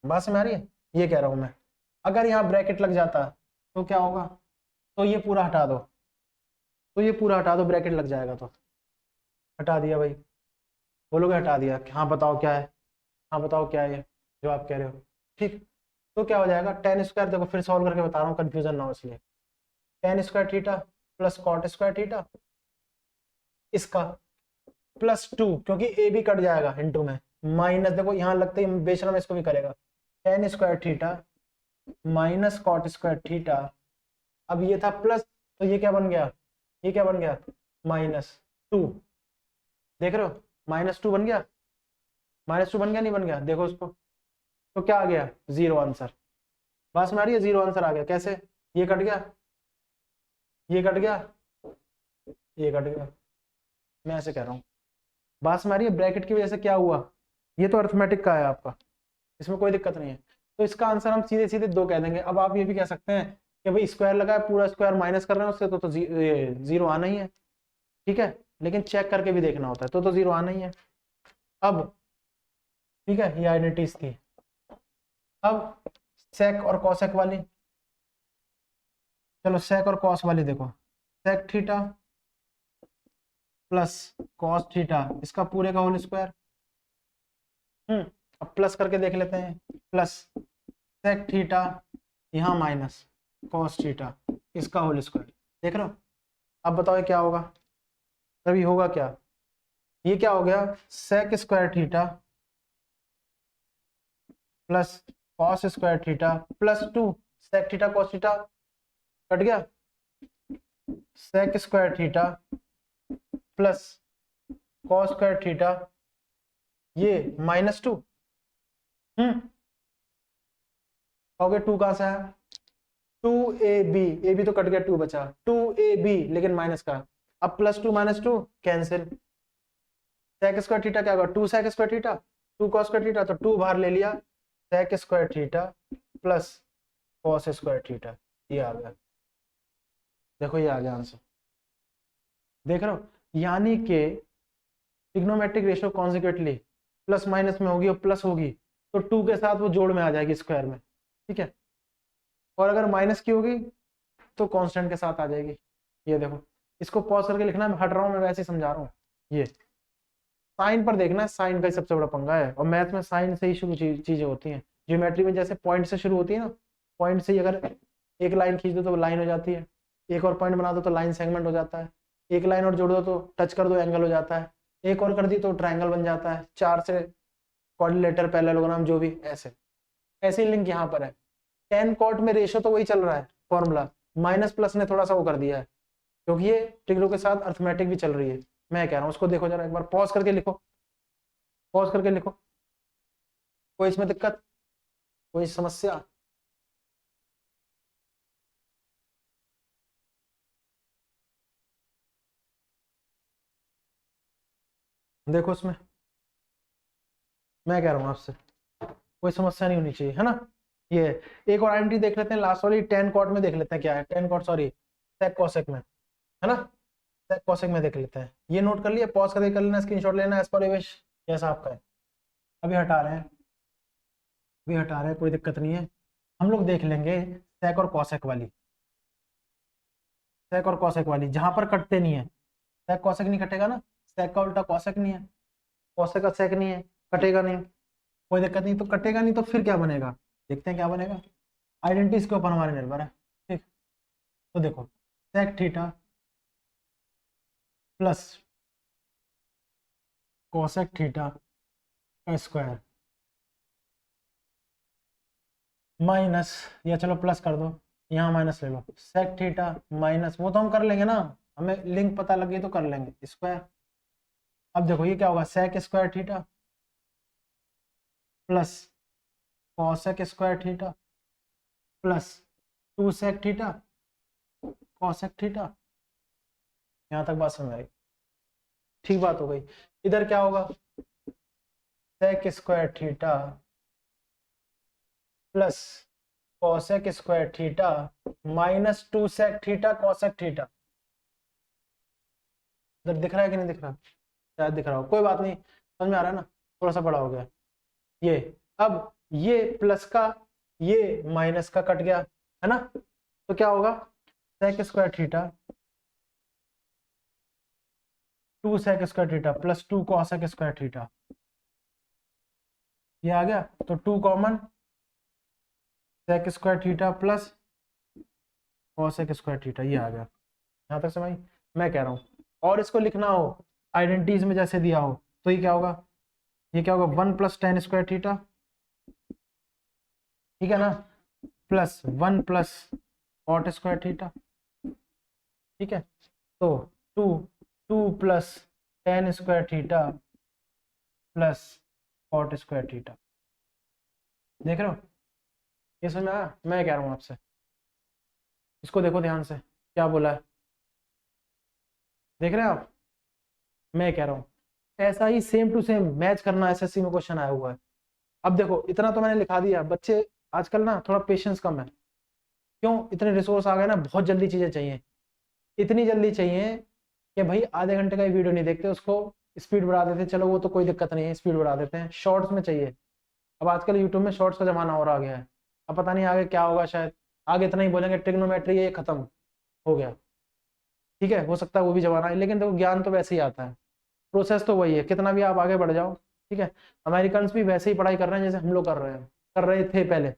बात समझ आ रही है, ये कह रहा हूँ मैं। अगर यहाँ ब्रैकेट लग जाता तो क्या होगा, तो ये पूरा हटा दो, तो ये पूरा हटा दो, ब्रैकेट लग जाएगा, तो हटा दिया भाई, बोलोगे हटा दिया, हाँ बताओ क्या है, हाँ बताओ क्या है ये जो आप कह रहे हो। ठीक, तो क्या हो जाएगा, tan स्क्वायर, देखो फिर सॉल्व करके बता रहा हूँ, कंफ्यूजन ना हो इसलिए, tan square theta plus cot square theta, इसका प्लस 2, क्योंकि ए भी कट जाएगा इनटू में, माइनस, देखो यहाँ लगते ही बेशरम इसको भी करेगा, tan square theta minus cot square theta, अब ये था प्लस, तो ये क्या बन गया, ये क्या बन गया, -2, देख रहे हो, -2 बन गया, -2 बन गया नहीं बन गया, देखो इसको, तो क्या आ गया, 0 आंसर, बात में आ रही है, 0 आंसर आ गया, कैसे, ये कट गया, ये कट गया, ये कट गया, मैं ऐसे कह रहा हूँ, बात में आ रही है, ब्रैकेट की वजह से क्या हुआ, ये तो अर्थमेटिक का है आपका, इसमें कोई दिक्कत नहीं है, तो इसका आंसर हम सीधे सीधे 2 कह देंगे। अब आप ये भी कह सकते हैं कि भाई स्क्वायर लगा है, पूरा स्क्वायर माइनस कर रहे हैं उससे, तो 0 आना ही है, ठीक है, लेकिन चेक करके भी देखना होता है, तो 0 आना ही है। अब ठीक है, ये आइडेंटिटीज थी, अब सेक और कॉसेक वाली, चलो सेक और कॉस वाली देखो, sec theta plus cos theta, इसका पूरे का होल स्क्वायर, अब प्लस करके देख लेते हैं, प्लस सेक थीटा, यहाँ माइनस कॉस थीटा, इसका होल स्क्वायर, देख रहे हो। अब बताओ क्या होगा, तभी होगा क्या, ये क्या हो गया, sec square theta plus cos square theta plus 2, sec theta cos theta cut गया, sec square theta plus cos square theta, ये -2, कहोगे 2 कहां से आया, 2ab, ए बी तो कट गया, 2 बचा, 2ab लेकिन माइनस का, अब +2 -2 कैंसिल, sec स्क्वायर थीटा क्या होगा, 2 sec square theta, 2 cos square theta, तो 2 बाहर ले लिया, sec square theta plus cos square theta, ये आ गया। देखो ये आ गया आंसर, देख रहे हो, यानी कि ट्रिग्नोमेट्रिक रेशियो कॉन्जिक्वेटली प्लस माइनस में होगी और प्लस होगी तो 2 के साथ वो जोड़ में आ जाएगी स्क्वायर में, ठीक है, और अगर माइनस की होगी तो कांस्टेंट के साथ आ जाएगी। ये देखो, इसको पॉज करके लिखना, मैं हट रहा हूँ, मैं वैसे ही समझा रहा हूँ। ये साइन पर देखना है, साइन का ही सबसे बड़ा पंगा है, और मैथ में साइन से ही शुरू चीजें होती हैं। ज्योमेट्री में जैसे पॉइंट से शुरू होती है ना, पॉइंट से ही अगर एक लाइन खींच दो तो लाइन हो जाती है, एक और पॉइंट बना दो तो लाइन सेगमेंट हो जाता है, एक लाइन और जोड़ दो तो टच कर दो एंगल हो जाता है, एक और कर दी तो ट्रायंगल बन जाता है, 4 से क्वाड्रिलेटरल पैरेललोग्राम, जो भी ऐसे ऐसे ही लिंक यहाँ पर है। टेन कॉट में रेशियो तो वही चल रहा है फॉर्मूला, माइनस प्लस ने थोड़ा सा वो कर दिया है क्योंकि ये ट्रिग्नो के साथ अर्थमेटिक भी चल रही है। मैं कह रहा हूँ उसको देखो जरा एक बार, पॉज करके लिखो, पॉज करके लिखो, कोई इसमें दिक्कत, कोई समस्या? देखो इसमें मैं कह रहा हूँ आपसे कोई समस्या नहीं होनी चाहिए, है ना। ये एक और आइडेंटिटी देख लेते हैं लास्ट वाली, टेन कॉट में देख लेते हैं क्या है, tan cot sorry sec cosec में, है ना, सेक कोसेक में देख लेते हैं। ये नोट कर लिया, पॉज करके कर लेना, स्क्रीनशॉट लेना, एज पर विश जैसा आपका है। अभी हटा रहे हैं, अभी हटा रहे हैं, कोई दिक्कत नहीं है। हम लोग देख लेंगे सेक और कॉसेक वाली, सेक और कॉसेक वाली जहां पर कटते नहीं है, सेक कॉसेक नहीं कटेगा ना, सेक का उल्टा कॉसेक नहीं है, कॉसेक का सेक नहीं है, कटेगा नहीं, कोई दिक्कत नहीं। तो कटेगा नहीं तो फिर क्या बनेगा, देखते हैं क्या बनेगा, आइडेंटिटीज के ऊपर हमारे निर्भर है, ठीक। तो देखो sec theta plus cosec theta का स्क्वायर माइनस, या चलो प्लस कर दो, यहाँ माइनस ले लो, सेक थीटा माइनस, वो तो हम कर लेंगे ना, हमें लिंक पता लगी तो कर लेंगे, स्क्वायर। अब देखो ये क्या होगा, sec square theta plus cosec square theta plus 2 sec theta cosec theta. यहाँ तक बात समझ आई, ठीक बात हो गई। इधर क्या होगा, sec square theta plus cosec square theta minus 2 sec theta cosec theta. इधर दिख रहा है कि नहीं दिख रहा, शायद दिख रहा हो, कोई बात नहीं, समझ में आ रहा है ना, थोड़ा सा बड़ा हो गया ये। अब ये प्लस का ये माइनस का कट गया, है ना, तो क्या होगा, sec square theta 2 sec square theta plus 2 cosec square theta, ये आ गया, तो 2 common, sec square theta plus cosec square theta, ये आ गया। यहाँ तक समझ, मैं कह रहा हूँ और इसको लिखना हो आइडेंटिटीज में जैसे दिया हो तो ये क्या होगा, ये क्या होगा 1 प्लस टेन स्क्वायर थीटा, ठीक है ना, plus 1 plus cot square theta, ठीक है, तो 2 2 plus tan square theta plus cot square theta. देख रहे हो, ये समझ में आया, मैं कह रहा हूँ आपसे, इसको देखो ध्यान से क्या बोला है, देख रहे हैं आप, मैं कह रहा हूँ ऐसा ही सेम टू सेम मैच करना, एसएससी में क्वेश्चन आया हुआ है। अब देखो इतना तो मैंने लिखा दिया, बच्चे आजकल ना थोड़ा पेशेंस कम है, क्यों, इतने रिसोर्स आ गए ना, बहुत जल्दी चीजें चाहिए, इतनी जल्दी चाहिए कि भाई आधे घंटे का ही वीडियो नहीं देखते, उसको स्पीड बढ़ा देते, चलो वो तो कोई दिक्कत नहीं है, स्पीड बढ़ा देते हैं, शॉर्ट्स में चाहिए। अब आजकल यूट्यूब में शॉर्ट्स का जमाना और आ गया है, अब पता नहीं आगे क्या होगा, शायद आगे इतना ही बोलेंगे ट्रिग्नोमेट्री ये खत्म हो गया, ठीक है, हो सकता है वो भी जमाना है, लेकिन देखो ज्ञान तो वैसे ही आता है, प्रोसेस तो वही है, कितना भी आप आगे बढ़ जाओ, ठीक है। अमेरिकन भी वैसे ही पढ़ाई कर रहे हैं जैसे हम लोग कर रहे हैं, कर रहे थे पहले,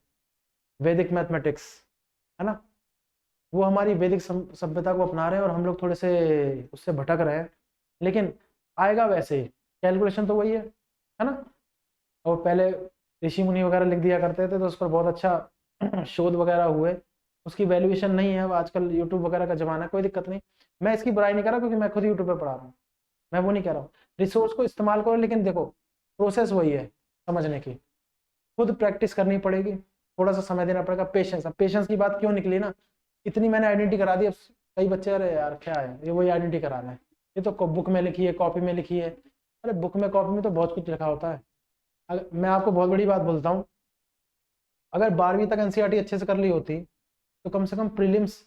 वैदिक मैथमेटिक्स, है ना, वो हमारी वैदिक सभ्यता को अपना रहे हैं और हम लोग थोड़े से उससे भटक रहे हैं, लेकिन आएगा वैसे ही, कैलकुलेशन तो वही है ना। और पहले ऋषि मुनि वगैरह लिख दिया करते थे तो उस पर बहुत अच्छा शोध वगैरह हुए, उसकी वैल्यूएशन नहीं है, अब आजकल यूट्यूब वगैरह का जमाना है, कोई दिक्कत नहीं, मैं इसकी बुराई नहीं कर रहा क्योंकि मैं खुद यूट्यूब पे पढ़ा रहा हूँ, मैं वो नहीं कह रहा हूँ, रिसोर्स को इस्तेमाल करो, लेकिन देखो प्रोसेस वही है समझने की, खुद प्रैक्टिस करनी पड़ेगी, थोड़ा सा समय देना पड़ेगा, पेशेंस। अब पेशेंस की बात क्यों निकली ना, इतनी मैंने आइडेंटिटी करा दी, अब कई बच्चे अरे यार क्या है ये वही आइडेंटिटी करा रहे हैं, ये तो बुक में लिखी है, कॉपी में लिखी है। अरे बुक में कॉपी में तो बहुत कुछ लिखा होता है। अगर मैं आपको बहुत बड़ी बात बोलता हूँ, अगर 12वीं तक एनसीईआरटी अच्छे से कर ली होती तो कम से कम प्रीलिम्स,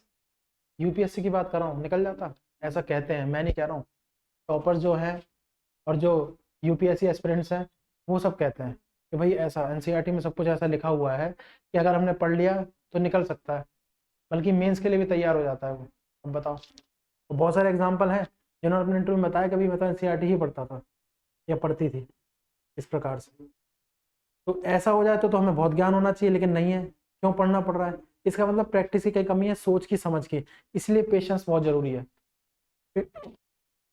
यूपीएससी की बात कर रहा हूँ, निकल जाता। ऐसा कहते हैं, मैं नहीं कह रहा हूँ, टॉपर्स जो हैं और जो यूपीएससी एस्पिरेंट्स हैं वो सब कहते हैं कि भाई ऐसा एनसीईआरटी में सब कुछ ऐसा लिखा हुआ है कि अगर हमने पढ़ लिया तो निकल सकता है, बल्कि मेंस के लिए भी तैयार हो जाता है वो। अब बताओ, तो बहुत सारे एग्जाम्पल हैं जिन्होंने अपने इंटरव्यू में बताया कभी मैं तो एनसीईआरटी ही पढ़ता था या पढ़ती थी इस प्रकार से। तो ऐसा हो जाए तो हमें बहुत ज्ञान होना चाहिए, लेकिन नहीं है। क्यों पढ़ना पड़ रहा है? इसका मतलब प्रैक्टिस की कई कमी है, सोच की, समझ की। इसलिए पेशेंस बहुत जरूरी है।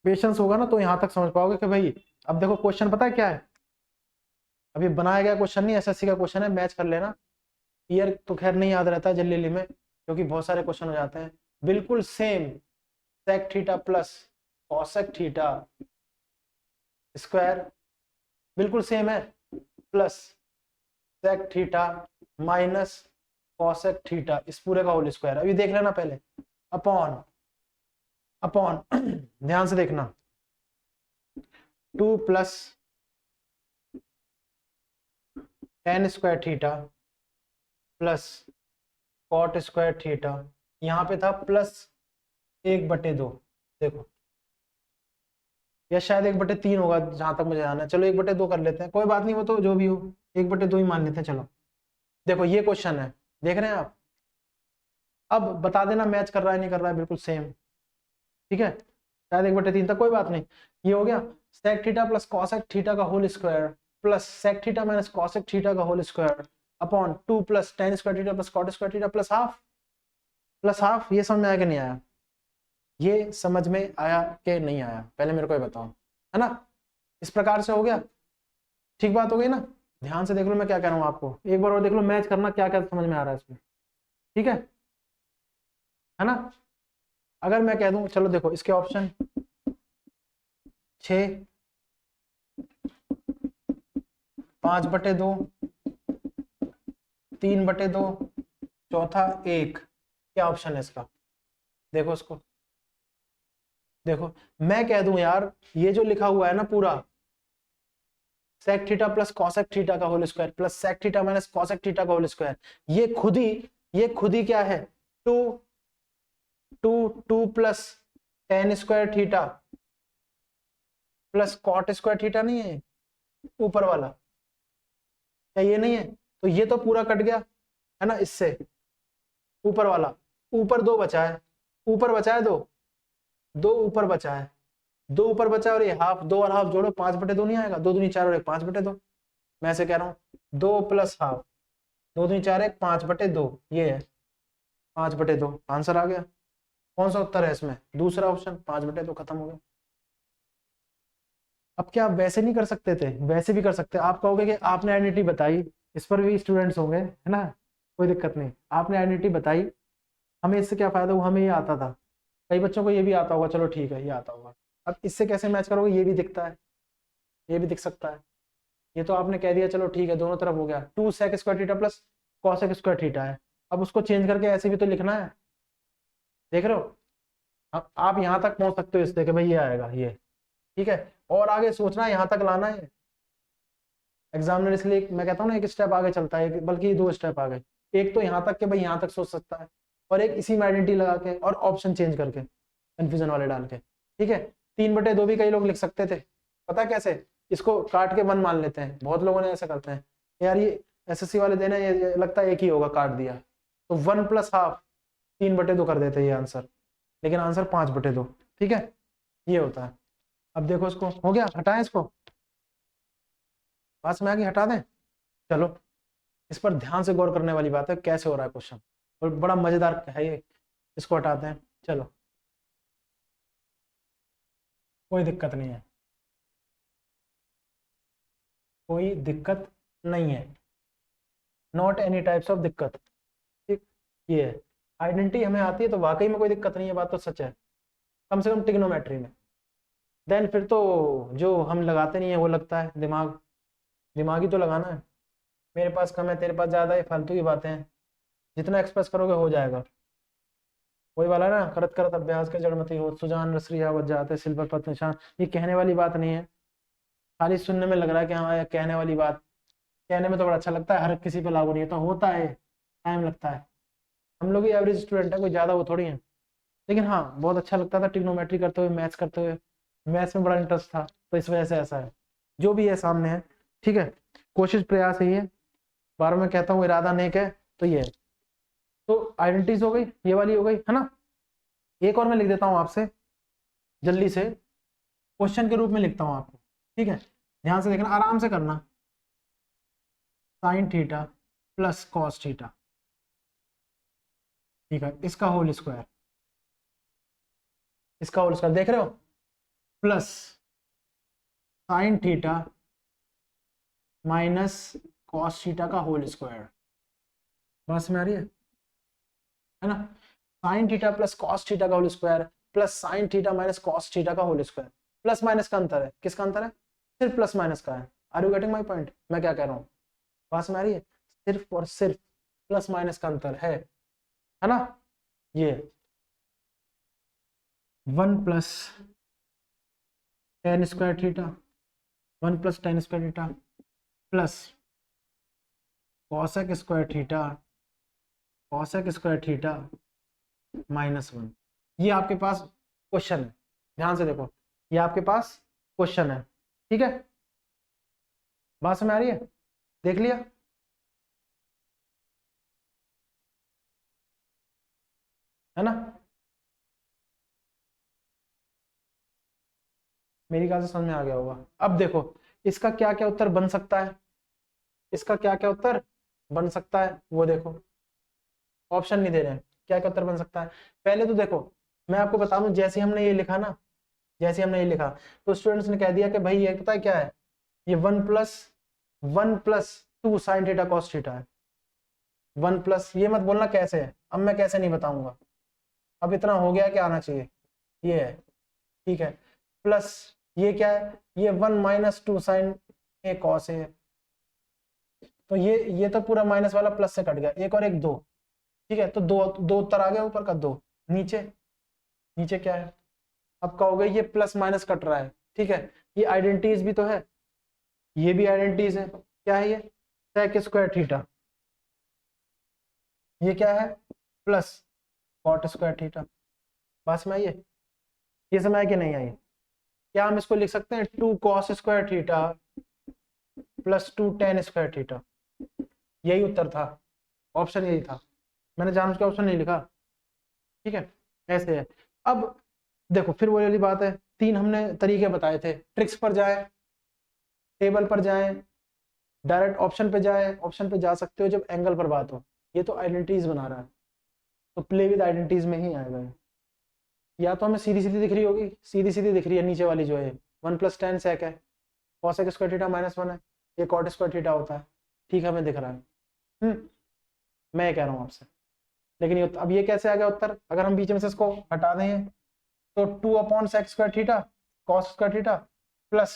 पेशेंस होगा ना तो यहाँ तक समझ पाओगे कि भाई अब देखो क्वेश्चन पता है क्या है, अभी बनाया गया क्वेश्चन नहीं, एसएससी का क्वेश्चन है, मैच कर लेना। ईयर तो खैर नहीं याद रहता है जल्दी जल्दी में, क्योंकि बहुत सारे क्वेश्चन हो जाते हैं। बिल्कुल same sec theta plus cosec theta square, बिल्कुल सेम है, plus sec theta minus cosec theta इस पूरे का होल स्क्वायर। अभी देख लेना पहले, अपॉन अपॉन ध्यान से देखना, 2 plus tan square theta plus cot square theta, यहाँ पे था प्लस 1/2। देखो या शायद 1/3 होगा जहां तक मुझे जाना है, चलो 1/2 कर लेते हैं, कोई बात नहीं, वो तो जो भी हो 1/2 ही मान लेते हैं। चलो देखो ये क्वेश्चन है, देख रहे हैं आप, अब बता देना मैच कर रहा है नहीं कर रहा है, बिल्कुल सेम, ठीक है। शायद 1/3 तक, कोई बात नहीं। ये हो गया sec theta plus cosec theta का whole square plus sec theta minus cosec theta का whole square upon 2 plus tan square theta plus cot square theta plus half. ये समझ में आया कि नहीं आया? ये समझ में आया कि नहीं आया, पहले मेरे को ये बताओ, है ना? इस प्रकार से हो गया, ठीक बात हो गई ना? ध्यान से देख लो मैं क्या कह रहा हूँ आपको, एक बार और देख लो, मैच करना क्या क्या समझ में आ रहा है इसमें, ठीक है ना? अगर मैं कह दूं, चलो देखो इसके ऑप्शन 6, 5/2, 3/2, चौथा 1, क्या ऑप्शन है इसका? देखो इसको, देखो मैं कह दूं यार, ये जो लिखा हुआ है ना पूरा, sec theta plus cosec theta का whole square plus sec theta minus cosec theta का होल स्क्वायर, ये खुद ही क्या है, 2 2 plus tan square theta plus cot square theta नहीं है ऊपर वाला? क्या ये नहीं है? तो ये तो पूरा कट गया है ना इससे, ऊपर वाला, ऊपर 2 बचा है, ऊपर बचा है 2, 2 ऊपर बचा है, 2 ऊपर बचा, और ये हाफ, 2 और हाफ जोड़ो 5/2 नहीं आएगा? 2 दूनी 4 और 1 5/2। मैं ऐसे कह रहा हूँ 2 प्लस हाफ, 2 दूनी 4 1 5/2, ये है 5/2, आंसर आ गया। कौन सा उत्तर है इसमें? दूसरा ऑप्शन 5/2, खत्म हो गया। अब क्या आप वैसे नहीं कर सकते थे? वैसे भी कर सकते। आप कहोगे कि आपने आइडेंटिटी बताई, इस पर भी स्टूडेंट्स होंगे, है ना, कोई दिक्कत नहीं, आपने आइडेंटिटी बताई, हमें इससे क्या फायदा हुआ? हमें ये आता था, कई बच्चों को ये भी आता होगा, चलो ठीक है ये आता होगा। अब इससे कैसे मैच करोगे? ये भी दिखता है, ये भी दिख सकता है, ये तो आपने कह दिया, चलो ठीक है, दोनों तरफ हो गया। 2 sec square theta plus cosec square theta है, अब उसको चेंज करके ऐसे भी तो लिखना है, देख रहे हो? अब आप यहाँ तक पहुंच सकते हो इससे कि भाई ये आएगा ये, ठीक है, और आगे सोचना है, यहाँ तक लाना है। एग्जामिनर इसलिए मैं कहता हूँ ना, एक स्टेप आगे चलता है, बल्कि 2 स्टेप आगे। एक तो यहाँ तक के भाई यहाँ तक सोच सकता है, और एक इसी में आइडेंटिटी लगा के और ऑप्शन चेंज करके कंफ्यूजन वाले डाल के, ठीक है। 3/2 भी कई लोग लिख सकते थे, पता कैसे? इसको काट के 1 मान लेते हैं, बहुत लोगों ने ऐसा करते हैं, यार ये एसएससी वाले देना, ये लगता है एक ही होगा, काट दिया तो 1 प्लस हाफ 3/2 कर देते ये आंसर, लेकिन आंसर 5/2, ठीक है, ये होता है। अब देखो इसको, हो गया, हटाएं इसको, पास में आगे हटा दें। चलो इस पर ध्यान से गौर करने वाली बात है, कैसे हो रहा है क्वेश्चन, और बड़ा मजेदार है ये। इसको हटाते हैं, चलो कोई दिक्कत नहीं है, कोई दिक्कत नहीं है, नॉट एनी टाइप्स ऑफ दिक्कत, ठीक। ये है आइडेंटिटी हमें आती है तो वाकई में कोई दिक्कत नहीं है, बात तो सच है, कम से कम ट्रिग्नोमेट्री में। देन फिर तो जो हम लगाते नहीं है वो लगता है, दिमाग, दिमागी तो लगाना है। मेरे पास कम है तेरे पास ज्यादा है, फालतू की बातें हैं। जितना एक्सप्रेस करोगे हो जाएगा। वही वाला ना, करत करत अभ्यास के जड़मती हो, सुजान रसरी आवत जाते सिल्वर पत निशान। ये कहने वाली बात नहीं है, खाली सुनने में लग रहा है कि हाँ ये कहने वाली बात। कहने में तो बड़ा अच्छा लगता है, हर किसी पे लागू नहीं होता, होता है, टाइम लगता है। हम लोग एवरेज स्टूडेंट है, कोई ज्यादा वो थोड़ी है। लेकिन हाँ बहुत अच्छा लगता था ट्रिग्नोमेट्री करते हुए, मैथ्स करते हुए। मैथ्स में बड़ा इंटरेस्ट था, तो इस वजह से ऐसा है। जो भी है सामने है, ठीक है। कोशिश प्रयास यही है, बार में कहता हूँ, इरादा नेक है तो ये है। तो आइडेंटिटीज हो गई, ये वाली हो गई है ना। एक और मैं लिख देता हूँ आपसे जल्दी से, क्वेश्चन के रूप में लिखता हूँ आपको, ठीक है। ध्यान से देखना, आराम से करना। Sine theta plus cos theta, ठीक है, इसका होल स्क्वायर, इसका होल स्क्वायर देख रहे हो, plus sine theta minus cos theta का होल स्क्वायर। बात समझ आ रही है ना। Sine theta plus cos theta का whole square plus sine theta minus cos theta का होल स्क्वायर। प्लस माइनस का अंतर है, किसका अंतर है, सिर्फ प्लस माइनस का है। Are you getting my point, मैं क्या कह रहा हूँ। बात समझ आ रही है, सिर्फ और सिर्फ प्लस माइनस का अंतर है ना। ये 1 plus tan square theta, 1 plus tan square theta plus cosec square theta, cosec square theta -1। ये आपके पास क्वेश्चन है, ध्यान से देखो, ये आपके पास क्वेश्चन है, ठीक है। बात समझ आ रही है, देख लिया, है ना। मेरी ख्याल से समझ में आ गया होगा। अब देखो इसका क्या क्या उत्तर बन सकता है, इसका क्या क्या उत्तर बन सकता है वो देखो। ऑप्शन नहीं दे रहे हैं, क्या क्या उत्तर बन सकता है। पहले तो देखो मैं आपको बता दूं, जैसे हमने ये लिखा ना, जैसे हमने ये लिखा, तो स्टूडेंट्स ने कह दिया कि भाई ये पता है क्या है, ये 1 + 1 + 2 साइन थीटा कॉस थीटा है। 1 प्लस, ये मत बोलना कैसे है, अब मैं कैसे नहीं बताऊंगा, अब इतना हो गया कि आना चाहिए, ये है, ठीक है। प्लस ये क्या है, ये 1 - 2 साइन ए कॉस ए। तो ये तो पूरा माइनस वाला प्लस से कट गया, एक और एक दो, ठीक है। तो दो दो उत्तर आ गया, ऊपर का दो, नीचे, नीचे क्या है, अब कहोगे ये प्लस माइनस कट रहा है, ठीक है। ये आइडेंटिटीज भी तो है, ये भी आइडेंटिटीज है, क्या है ये, सेक स्क्वायर थीटा, ये क्या है, प्लस कॉट स्क्वायर थीटा। बस में आइए, ये समय कि नहीं आई, क्या हम इसको लिख सकते हैं 2 cos square theta plus 2 tan square theta. यही उत्तर था, ऑप्शन यही था, मैंने जानबूझ के ऑप्शन नहीं लिखा, ठीक है। ऐसे है। अब देखो फिर वही वाली बात है, तीन हमने तरीके बताए थे, ट्रिक्स पर जाए, टेबल पर जाए, डायरेक्ट ऑप्शन पे जाए, ऑप्शन पे जा सकते हो जब एंगल पर बात हो। ये तो आइडेंटिटीज बना रहा है, तो प्ले विद आइडेंटिटीज में ही आएगा ये। या तो हमें सीधी सीधी दिख रही होगी, सीधी सीधी दिख रही है नीचे वाली जो है, 1 + 10 सेक है, कॉसेक स्क्वायर थीटा -1 है, ये कॉट स्क्वायर थीटा होता है, ठीक है, हमें दिख रहा है। मैं ये कह रहा हूँ आपसे, लेकिन ये अब ये कैसे आ गया उत्तर, अगर हम बीच में से इसको हटा दें तो 2/sec² cos square theta plus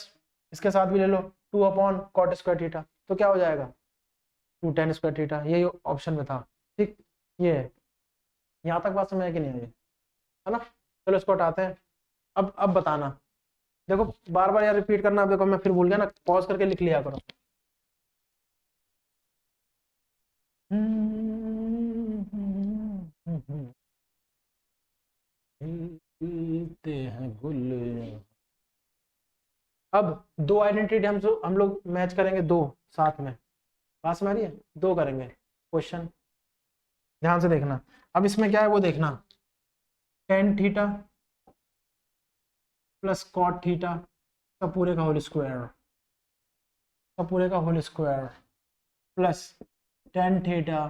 इसके साथ भी ले लो 2/cot स्क्वायर थीटा, तो क्या हो जाएगा 2 tan स्क्वायर थीटा, यही ऑप्शन में था, ठीक। ये है, यहाँ तक बात समझ है कि नहीं आई, है ना। चलो इसको हटाते हैं। अब बताना, देखो बार बार यार रिपीट करना, अब देखो मैं फिर भूल गया ना, पॉज करके लिख लिया करो। खिलते हैं गुल। अब दो आइडेंटिटी हम लोग मैच करेंगे, दो साथ में, बात समझ रही है, दो करेंगे क्वेश्चन, ध्यान से देखना। अब इसमें क्या है वो देखना, tan theta plus cot theta का पूरे का होल स्क्वायर, का पूरे का whole square plus tan theta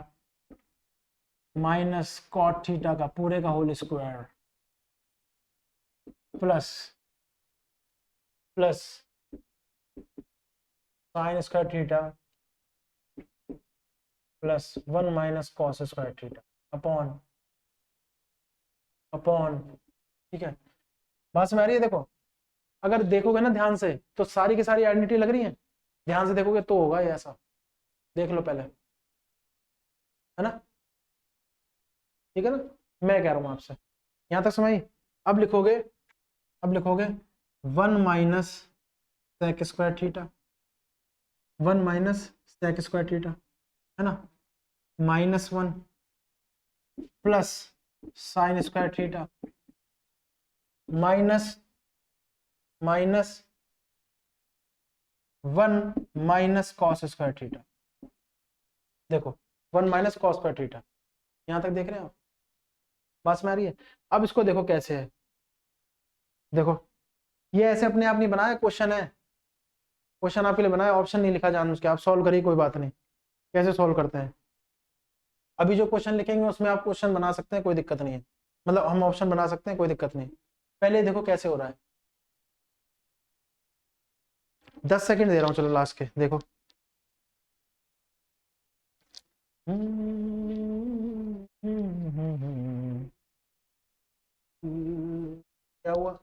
minus cot theta का पूरे का whole square plus plus sine square theta plus 1 - cos square theta upon upon, ठीक है। बात समझ आ रही है, देखो अगर देखोगे ना ध्यान से तो सारी की सारी आइडेंटिटी लग रही है, ध्यान से देखोगे तो होगा ये ऐसा, देख लो पहले, है ना, ठीक है ना, मैं कह रहा हूं आपसे, यहां तक समझ। अब लिखोगे, अब लिखोगे 1 minus sec square theta, 1 minus sec square theta, है ना, -1 plus sine square theta minus 1 minus cos square theta. देखो 1 माइनस कॉस स्क्वायर थीटा, यहां तक देख रहे हैं आप, बात में आ रही है। अब इसको देखो कैसे है, देखो ये ऐसे अपने आप नहीं बनाया, क्वेश्चन है, क्वेश्चन आपके लिए बनाया, ऑप्शन नहीं लिखा जानबूझ के, आप सॉल्व करिए, कोई बात नहीं। कैसे सॉल्व करते हैं, अभी जो क्वेश्चन लिखेंगे उसमें आप क्वेश्चन बना सकते हैं, कोई दिक्कत नहीं है, मतलब हम ऑप्शन बना सकते हैं, कोई दिक्कत नहीं। पहले देखो कैसे हो रहा है, 10 सेकंड दे रहा हूं, चलो लास्ट के देखो। क्या हुआ,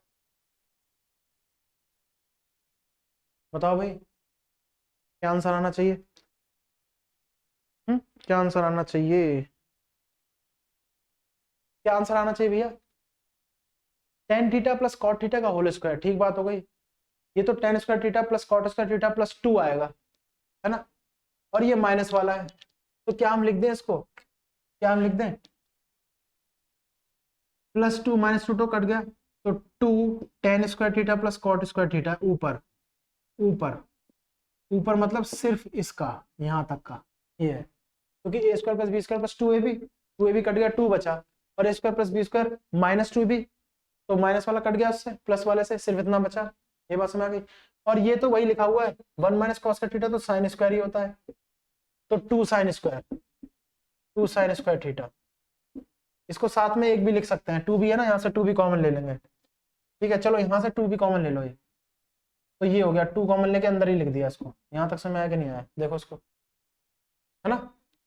बताओ भाई, क्या आंसर आना चाहिए? क्या आंसर आना चाहिए, क्या आंसर आना चाहिए भैया? Tan theta plus cot theta का होल स्क्वायर, ठीक बात हो गई। ये तो tan square theta plus cot square theta plus 2 आएगा, है ना, और ये माइनस वाला है, तो क्या हम लिख दें इसको, क्या हम लिख दें, +2 -2 तो कट गया, तो 2 tan square theta plus cot square theta, ऊपर ऊपर ऊपर मतलब सिर्फ इसका यहां तक का, ये है, क्योंकि A square plus B square plus 2ab cut गया, 2 बचा, और A square plus B square -2b, तो माइनस वाला कट गया उससे, प्लस वाले से सिर्फ इतना बचा, ये बात समझ आ गई। और ये तो वही लिखा हुआ है 1 माइनस कॉस का थीटा, तो साइन स्क्वायर ही होता है, तो 2 साइन स्क्वायर थीटा। इसको साथ में एक भी लिख सकते हैं, 2 भी है ना, यहाँ से 2 भी कॉमन ले लेंगे, ठीक है, चलो यहाँ से 2 भी कॉमन ले लो, ये तो ये हो गया, 2 कॉमन लेके अंदर ही लिख दिया इसको, यहाँ तक समझ आया कि नहीं आया, देखो इसको, है ना,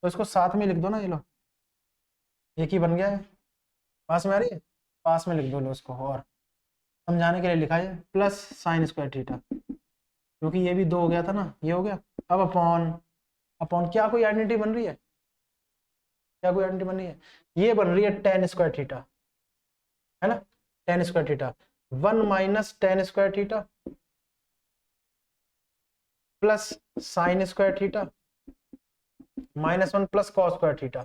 तो इसको साथ में लिख दो ना, ये लो, एक ही बन गया है, पास में आ रही है, पास में लिख दो लो इसको, और समझाने के लिए लिखा है प्लस साइन स्क्वायर थीटा, क्योंकि ये भी 2 हो गया था ना, ये हो गया। अब अपॉन, अपॉन क्या कोई आइडेंटिटी बन रही है, क्या कोई आइडेंटिटी बन रही है, ये बन रही है टेन स्क्वायर थीटा, है ना, ten square theta, 1 minus tan square theta plus sine square theta -1 plus cos square theta.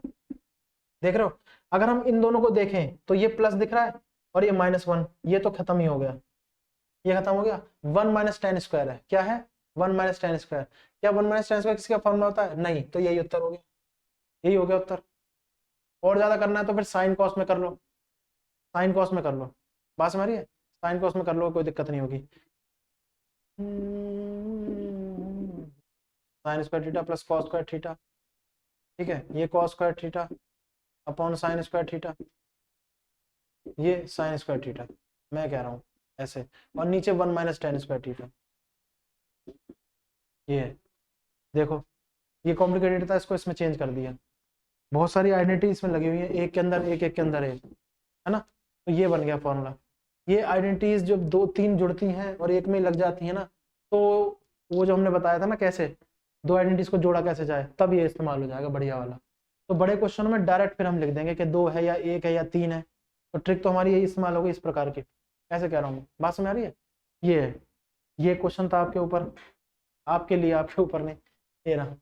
देख रहे हो, अगर हम इन दोनों को देखें तो ये प्लस दिख रहा है और ये -1, ये तो खत्म ही हो गया, ये खत्म हो गया। 1 माइनस टेन स्क्वायर है, क्या है 1 माइनस टेन स्क्वायर, क्या 1 माइनस टेन स्क्वायर किसी का फॉर्मूला होता है, नहीं, तो यही उत्तर हो गया, यही हो गया उत्तर। और ज्यादा करना है तो फिर साइन कॉस में कर लो, साइन कॉस में कर लो, बात समझ रही है, साइन कॉस में कर लो, कोई दिक्कत नहीं होगी। Sign square theta plus cos square theta, ठीक है, ये cos square theta upon sine square theta, ये साइन स्क्वायर थीटा, मैं कह रहा हूँ ऐसे, और नीचे 1 माइनस टेन स्क्वायर थीटा, ये है। देखो ये कॉम्प्लिकेटेड था, इसको इसमें चेंज कर दिया, बहुत सारी आइडेंटिटी इसमें लगी हुई है, एक के अंदर एक, एक के अंदर एक, है ना, तो ये बन गया फॉर्मूला। ये आइडेंटिटीज जब 2-3 जुड़ती हैं और एक में लग जाती है ना, तो वो जो हमने बताया था ना कैसे 2 आइडेंटिटीज को जोड़ा कैसे जाए, तब ये इस्तेमाल हो जाएगा बढ़िया वाला। तो बड़े क्वेश्चन में डायरेक्ट फिर हम लिख देंगे कि 2 है या 1 है या 3 है, तो ट्रिक तो हमारी यही इस्तेमाल होगी इस प्रकार की, ऐसे कह रहा हूँ, बात समझ आ रही है। ये है, ये क्वेश्चन था आपके ऊपर, आपके लिए, आपके ऊपर नहीं, ये रहा,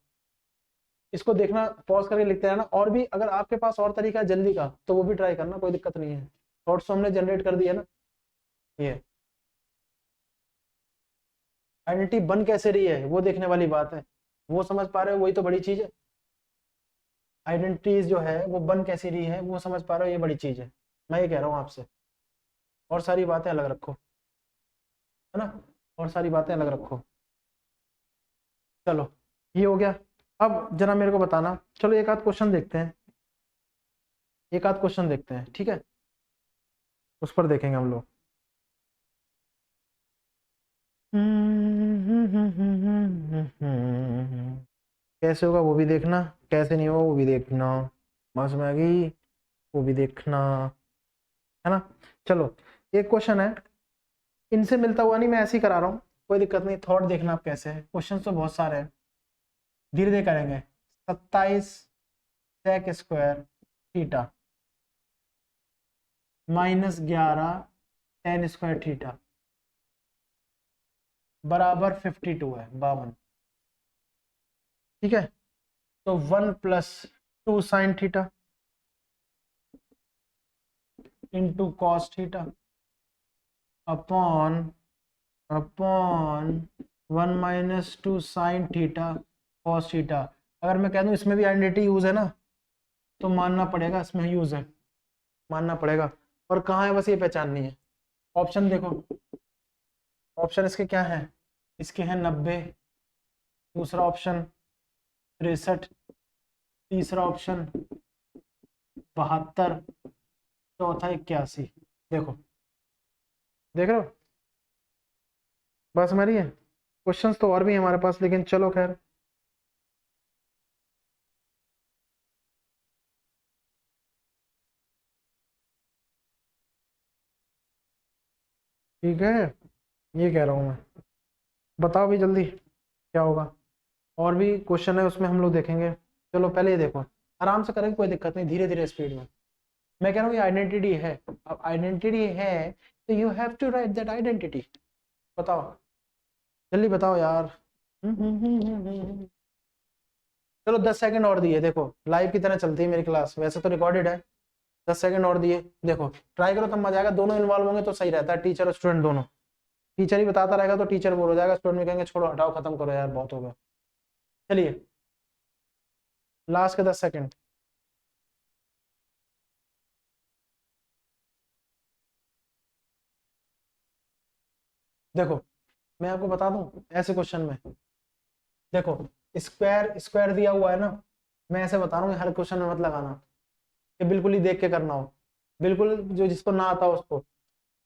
इसको देखना, पॉज करके लिखते रहना, और भी अगर आपके पास और तरीका है जल्दी का तो वो भी ट्राई करना, कोई दिक्कत नहीं है, थॉट्स हमने जनरेट कर दिया ना। ये आइडेंटिटी बन कैसे रही है वो देखने वाली बात है, वो समझ पा रहे हो, वही तो बड़ी चीज है, आइडेंटिटीज जो है वो बन कैसी रही है वो समझ पा रहे हो, ये बड़ी चीज है, मैं ये कह रहा हूँ आपसे, और सारी बातें अलग रखो, है ना, और सारी बातें अलग रखो। चलो ये हो गया, अब जरा मेरे को बताना, चलो एक आध क्वेश्चन देखते हैं, एक आध क्वेश्चन देखते हैं, ठीक है, उस पर देखेंगे हम लोग। कैसे होगा वो भी देखना, कैसे नहीं होगा वो भी देखना, समझ में आ गई, वो भी देखना, है ना। चलो एक क्वेश्चन है, इनसे मिलता हुआ नहीं, मैं ऐसे ही करा रहा हूँ, कोई दिक्कत नहीं, थॉट देखना आप कैसे है, क्वेश्चन तो बहुत सारे हैं। धीरे धीरे करेंगे। 27 sec square theta minus 11 tan square theta बराबर 52 है, 52। ठीक है, तो 1 plus 2 sine theta into cos theta upon 1 minus 2 sine theta cos theta. अगर मैं कह दूं इसमें भी आइडेंटिटी यूज है ना, तो मानना पड़ेगा इसमें यूज है, मानना पड़ेगा। और कहाँ है बस ये पहचाननी है। ऑप्शन देखो, ऑप्शन इसके क्या है, इसके हैं 90, दूसरा ऑप्शन 63, तीसरा ऑप्शन 72, चौथा 81। देखो, देख रहे हो, बस हमारी है। क्वेश्चंस तो और भी है हमारे पास, लेकिन चलो खैर। ठीक है, ये कह रहा हूं मैं। बताओ भी जल्दी क्या होगा। और भी क्वेश्चन है उसमें हम लोग देखेंगे। चलो पहले ये देखो, आराम से करेंगे, कोई दिक्कत नहीं, धीरे धीरे स्पीड में। मैं कह रहा हूँ ये आइडेंटिटी है। अब आइडेंटिटी है तो you have to write that identity. बताओ जल्दी बताओ यार। चलो 10 सेकंड और दिए, देखो लाइव की तरह चलती है मेरी क्लास, वैसे तो रिकॉर्डेड है। 10 सेकंड और दिए, देखो ट्राई करो, तब मजा आएगा। दोनों इन्वॉल्व होंगे तो सही रहता है, टीचर और स्टूडेंट दोनों। टीचर ही बताता रहेगा तो टीचर बोर हो जाएगा, स्टूडेंट भी कहेंगे छोड़ो हटाओ खत्म करो यार बहुत हो गया। चलिए लास्ट के 10 सेकंड। देखो मैं आपको बता दूं ऐसे क्वेश्चन में, देखो स्क्वायर स्क्वायर दिया हुआ है ना, मैं ऐसे बता रहा हूँ हर क्वेश्चन में मत लगाना, कि बिल्कुल ही देख के करना हो, बिल्कुल जो जिसको ना आता हो उसको।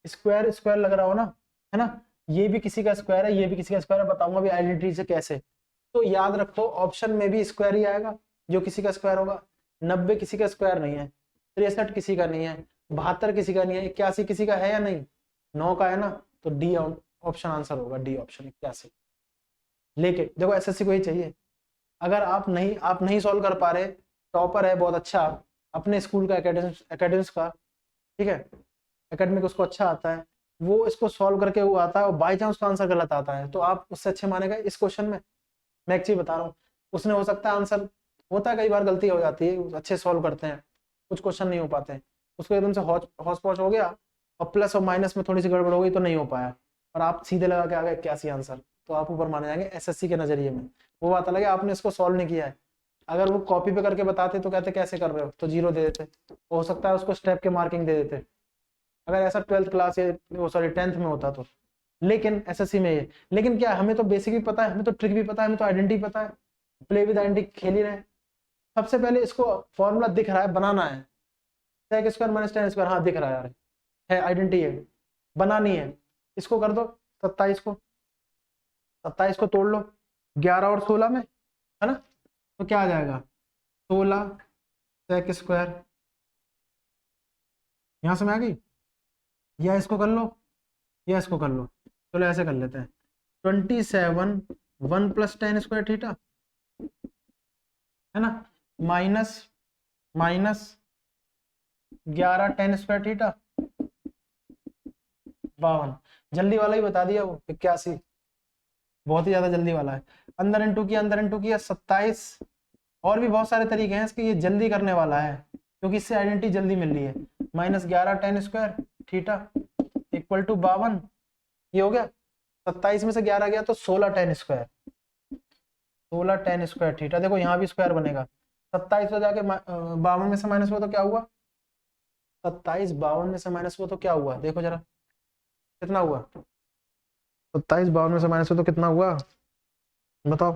स्क्वायर स्क्वायर लग रहा हो ना, है ना, ये भी किसी का स्क्वायर है, ये भी किसी का स्क्वायर है, बताऊंगा भी आइडेंटिटी से कैसे। तो याद रखो ऑप्शन में भी स्क्वायर ही आएगा जो किसी का स्क्वायर होगा। 90 किसी का स्क्वायर नहीं है, 63 किसी का नहीं है, 72 किसी का नहीं है, 81 किसी का है या नहीं, 9 का है ना, तो डी ऑप्शन आंसर होगा, डी ऑप्शन 81। लेके देखो एसएससी को ही चाहिए। अगर आप नहीं सॉल्व कर पा रहे, टॉपर है बहुत अच्छा अपने स्कूल का, एकेडमिक्स का, ठीक है, एकेडमिक उसको अच्छा आता है, वो इसको सॉल्व करके वो आता है और बाई चांस उसका आंसर गलत आता है, तो आप उससे अच्छे मानेगा इस क्वेश्चन में। मैं एक चीज बता रहा हूँ, उसने हो सकता है आंसर, होता है कई बार गलती हो जाती है, अच्छे सॉल्व करते हैं, कुछ क्वेश्चन नहीं हो पाते हैं, उसको एकदम से हौच पौच हो गया और प्लस और माइनस में थोड़ी सी गड़बड़ हो गई तो नहीं हो पाया, और आप सीधे लगा के आ गए 81 आंसर, तो आप ऊपर माने जाएंगे एसएससी के नजरिए में। वो बात अलग है आपने इसको सॉल्व नहीं किया है, अगर वो कॉपी पे करके बताते तो कहते कैसे कर रहे हो, तो 0 दे देते, हो सकता है उसको स्टेप के मार्किंग दे देते, अगर ऐसा 12th क्लास या सॉरी 10th में होता तो। लेकिन एसएससी में ये, लेकिन क्या हमें तो बेसिक भी पता है, हमें तो ट्रिक भी पता है, हमें तो आइडेंटिटी पता है, प्ले विद आइडेंटिटी खेल ही रहे हैं। सबसे पहले इसको फॉर्मूला दिख रहा है, बनाना है, sec square minus tan square, हाँ दिख रहा है यार, है आइडेंटिटी है, बनानी है। इसको कर दो 27 को, 27 को तोड़ लो 11 और 16 में, है ना, तो क्या आ जाएगा 16 सेक स्क्वायर, यहां से में आ गई, या इसको कर लो या इसको कर लो, चलो ऐसे कर लेते हैं 27 1 प्लस टेन स्क्वायर थीटा, है ना, minus minus 11 tan square theta 52। जल्दी वाला ही बता दिया वो 81, बहुत ही ज्यादा जल्दी वाला है। अंदर इंटू किया 27, और भी बहुत सारे तरीके हैं इसके, ये जल्दी करने वाला है क्योंकि इससे आइडेंटिटी जल्दी मिल रही है। Minus 11 tan square theta equal to 52, ये हो गया। 27 में से 11 गया तो 16 ten square, 16 ten square theta, देखो यहाँ भी स्क्वायर बनेगा। 27 में जाके 52 में से माइनस हुआ तो क्या हुआ, 27 52 में से माइनस हुआ तो क्या हुआ, देखो जरा कितना हुआ, 27 52 में से माइनस हुआ तो कितना हुआ बताओ।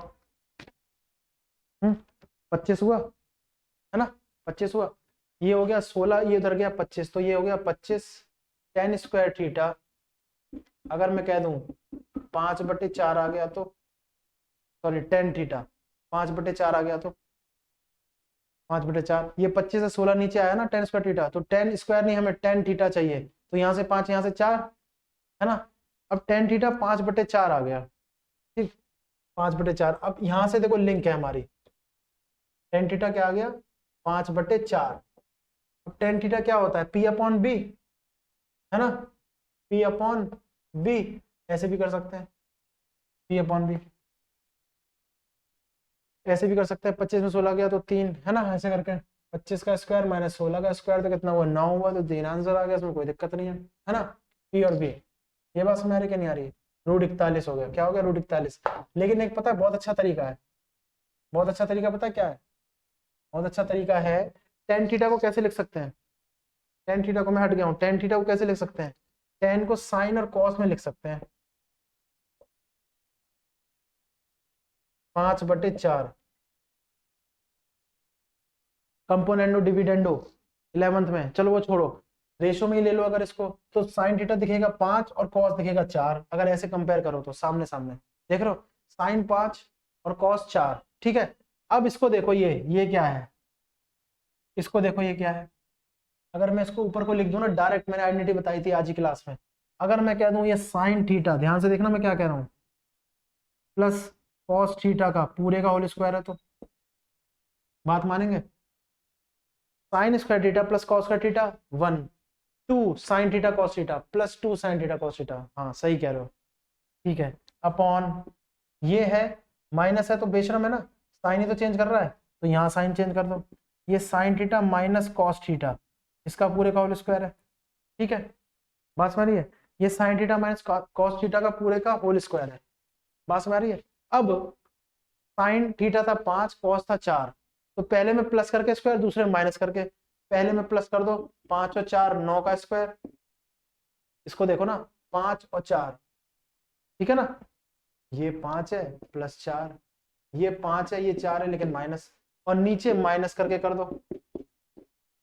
25 हुआ, है ना, 25 हुआ, ये हो गया 16, ये उधर गया 25, तो ये हो गया 25 टेन स्क्वायर थीटा। अगर मैं कह दूं 5/4 आ गया तो, सॉरी टेन थीटा 5/4 आ गया तो 5/4, ये 25 से 16 नीचे आया ना टेन स्क्वायर थीटा, तो टेन स्क्वायर नहीं हमें टेन थीटा चाहिए, तो यहाँ से 5 यहाँ से 4, है ना। अब टेन थीटा 5/4 आ गया, ठीक, 5/4। अब यहां से देखो लिंक है हमारी, टेन थीटा क्या आ गया 5/4। अब टेन थीटा क्या होता है P/B, है ना, P/B। ऐसे भी कर सकते हैं P/B, ऐसे भी कर सकते हैं। 25 में 16 गया तो 3, है ना, ऐसे करके 25 का स्क्वायर माइनस 16 का स्क्वायर तो कितना हुआ 9 हुआ, तो 3 आंसर आ गया, इसमें कोई दिक्कत नहीं है ना। P और B, ये बात समझ आ रही क्या नहीं आ रही। √41 हो गया, क्या हो गया √41। लेकिन एक पता है बहुत अच्छा तरीका है, बहुत अच्छा तरीका पता है क्या है, बहुत अच्छा तरीका है। टेन थीटा को कैसे लिख सकते हैं, टेन थीटा को मैं हट गया हूँ, टेन थीटा को कैसे लिख सकते हैं, टेन को साइन और कॉस में लिख सकते हैं 5/4। कंपोनेंडो डिविडेंडो 11th में, चलो वो छोड़ो, रेशो में ही ले लो अगर इसको, तो साइन थीटा दिखेगा 5 और कॉस दिखेगा 4। अगर ऐसे कंपेयर करो तो सामने सामने देख रहे हो, साइन 5 और कॉस 4, ठीक है। अब इसको देखो, ये क्या है, इसको देखो ये क्या है। अगर मैं इसको ऊपर को लिख दूं ना डायरेक्ट, मैंने आइडेंटिटी बताई थी आज की क्लास में, अगर मैं कह दूं ये साइन थीटा, ध्यान से देखना मैं क्या कह रहा हूं, प्लस कॉस थीटा का पूरे का होल स्क्वायर है, तो बात मानेंगे। Sine square theta plus cos का theta 1, 2 sine theta cos theta plus 2 sine theta cos theta, हाँ सही कह रहे हो, ठीक है। अपॉन ये है, माइनस है तो बेशरम है ना, साइन ही तो चेंज कर रहा है, तो यहाँ साइन चेंज कर दो, ये sign theta minus cos theta, इसका पूरे का होल स्क्वायर है, ठीक है। बात समझ रही है, ये sign theta minus cos theta का पूरे का होल स्क्वायर है, बात समझ रही है। अब साइन थीटा था 5, कॉस था 4, तो पहले में प्लस करके स्क्वायर, दूसरे में माइनस करके, पहले में प्लस कर दो, 5 और 4 9 का स्क्वायर, इसको देखो ना 5 और 4, ठीक है ना, ये 5 है प्लस 4, ये 5 है ये 4 है लेकिन माइनस, और नीचे माइनस करके कर दो,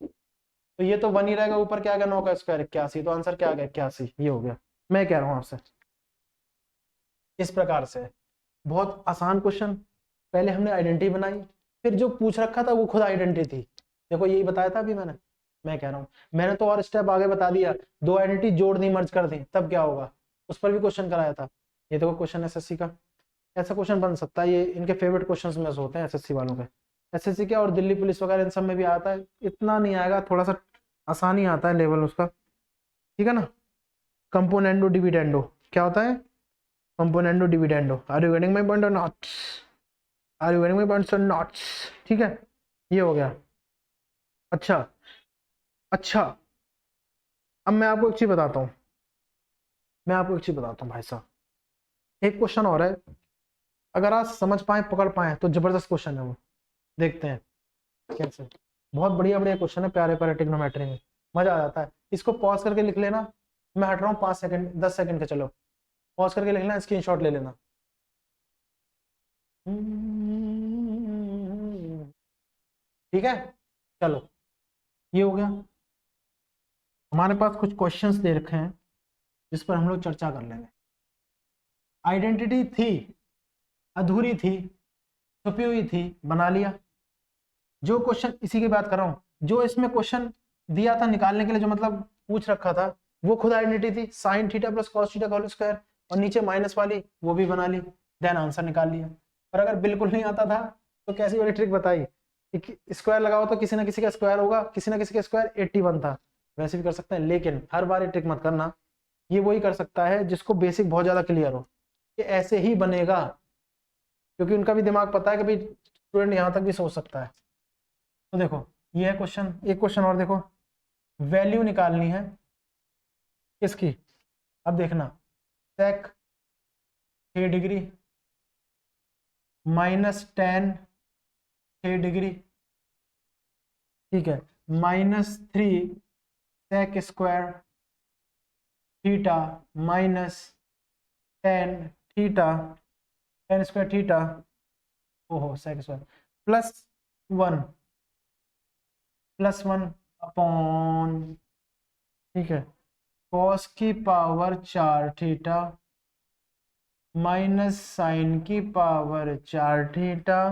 तो ये तो 1 ही रहेगा, ऊपर क्या आ गया 9 का स्क्वायर 81, तो आंसर क्या आ गया 81, ये हो गया। मैं कह रहा हूं आपसे इस प्रकार से, बहुत आसान क्वेश्चन। पहले हमने आइडेंटिटी बनाई, फिर जो पूछ रखा था वो खुद आइडेंटिटी थी, देखो यही बताया था अभी मैंने। मैं कह रहा हूँ मैंने तो और स्टेप आगे बता दिया, दो आइडेंटिटी जोड़ दी मर्ज कर दी तब क्या होगा, उस पर भी क्वेश्चन कराया था। ये देखो क्वेश्चन एसएससी का, ऐसा क्वेश्चन बन सकता है, ये इनके फेवरेट क्वेश्चंस में से होते हैं एसएससी वालों के। एसएससी क्या और दिल्ली पुलिस वगैरह इन सब में भी आता है, इतना नहीं आएगा, थोड़ा सा आसानी आता है लेवल उसका, ठीक है ना। कंपोनेंडो डिविडेंडो क्या होता है, componendo dividendo, are you getting my point or not, are you getting my points or not, ठीक है, ये हो गया। अच्छा अच्छा, अब मैं आपको एक चीज बताता हूँ, मैं आपको एक चीज बताता हूँ भाई साहब, एक क्वेश्चन और है, अगर आप समझ पाए पकड़ पाए तो जबरदस्त क्वेश्चन है वो, देखते हैं कैसे। बहुत बढ़िया बढ़िया क्वेश्चन है, प्यारे प्यारे ट्रिग्नोमेट्री में मजा आ जाता है। इसको पॉज करके लिख लेना, मैं हट रहा हूँ 5 सेकंड 10 सेकंड का, चलो पॉज करके लिख लेना, स्क्रीनशॉट ले लेना। ठीक है, चलो ये हो गया। हमारे पास कुछ क्वेश्चंस दे रखे हैं जिस पर हम लोग चर्चा कर लेंगे। आइडेंटिटी थी, अधूरी थी, छुपी हुई थी, बना लिया। जो क्वेश्चन इसी की बात कर रहा हूँ, जो इसमें क्वेश्चन दिया था निकालने के लिए, जो मतलब पूछ रखा था, वो खुद आइडेंटिटी थी, sign theta plus cos theta का होल स्क्वायर, और नीचे माइनस वाली वो भी बना ली, देन आंसर निकाल लिया। और अगर बिल्कुल नहीं आता था तो कैसी वाली ट्रिक बताई, स्क्वायर लगाओ तो किसी ना किसी का स्क्वायर होगा, किसी ना किसी का स्क्वायर 81 था, वैसे भी कर सकते हैं, लेकिन हर बार ये ट्रिक मत करना। ये वही कर सकता है जिसको बेसिक बहुत ज्यादा क्लियर हो, कि ऐसे ही बनेगा, क्योंकि उनका भी दिमाग पता है कि भाई स्टूडेंट यहाँ तक भी सोच सकता है। तो देखो ये है क्वेश्चन, एक क्वेश्चन और देखो, वैल्यू निकालनी है किसकी, अब देखना, sec 6 degree minus tan 6 degree, ठीक है, -3 sec square theta minus tan theta, tan square theta, ओहो सेक स्क्वायर, +1 अपॉन, ठीक है, कॉस की पावर 4 थीटा माइनस साइन की power 4 theta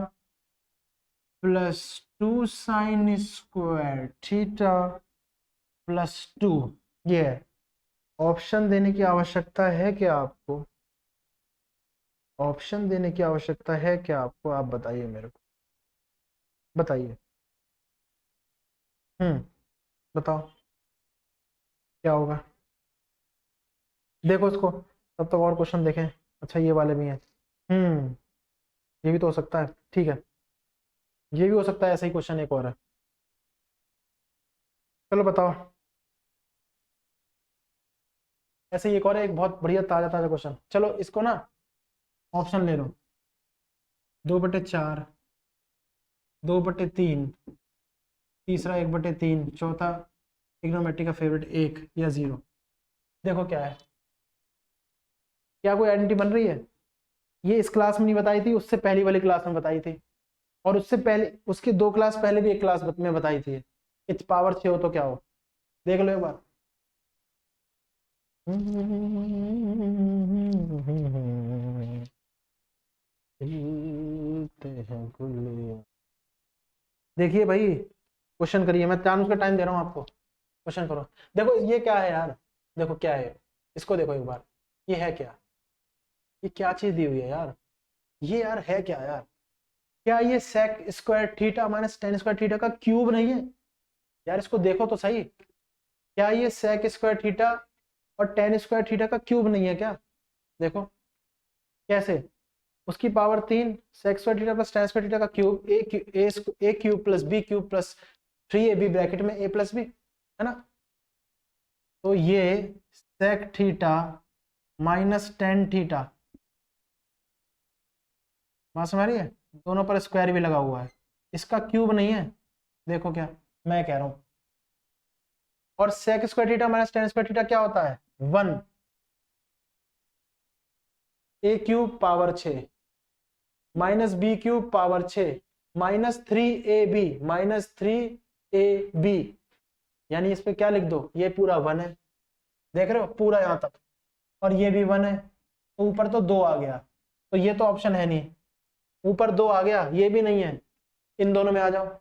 +2 sine square theta +2। ये है, ऑप्शन देने की आवश्यकता है क्या आपको, ऑप्शन देने की आवश्यकता है क्या आपको? आप बताइए मेरे को, बताइए। बताओ क्या होगा। देखो इसको, तब तक और क्वेश्चन देखें। अच्छा ये वाले भी हैं। हम्म ये भी तो हो सकता है, ठीक है, ये भी हो सकता है, ऐसा ही क्वेश्चन एक और है। चलो बताओ। ऐसे ही एक और है, एक बहुत बढ़िया ताजा ताजा क्वेश्चन। चलो इसको ना ऑप्शन ले लो। 2/4, 2/3, तीसरा 1/3, चौथा ट्रिग्नोमेट्री का फेवरेट 1 या 0। देखो क्या है, क्या कोई आइडेंटिटी बन रही है? ये इस क्लास में नहीं बताई थी, उससे पहली वाली क्लास में बताई थी, और उससे पहले उसके 2 क्लास पहले भी एक क्लास में बताई थी। इच पावर 6 हो तो क्या हो, देख लो एक बार। देखिए भाई, क्वेश्चन करिए, मैं जानबूझ का टाइम दे रहा हूँ आपको, क्वेश्चन करो। देखो ये क्या है यार, देखो क्या है, इसको देखो एक बार, ये है क्या, ये क्या चीज दी हुई है यार, ये यार है क्या यार? क्या ये sec square theta minus tan square theta का क्यूब नहीं है? यार इसको देखो तो सही, क्या ये सेक स्क्वायर थीटा और टेन स्क्वायर थीटा का क्यूब नहीं है क्या? देखो कैसे, उसकी power 3, sec square theta plus tan square theta का cube, A cube plus B cube plus 3ab bracket में a प्लस बी, है ना? तो ये sec theta minus tan theta, बात समझ रही है? दोनों पर स्क्वायर भी लगा हुआ है, इसका क्यूब नहीं है। देखो क्या मैं कह रहा हूं, और sec square theta minus tan square theta क्या होता है? 1, A cube power 6 minus B cube power 6 -3ab -3ab, यानी इस पे क्या लिख दो, ये पूरा 1 है, देख रहे हो पूरा यहां तक, और ये भी 1 है, तो ऊपर तो 2 आ गया, तो ये तो ऑप्शन है नहीं, ऊपर 2 आ गया, ये भी नहीं है, इन दोनों में आ जाओ,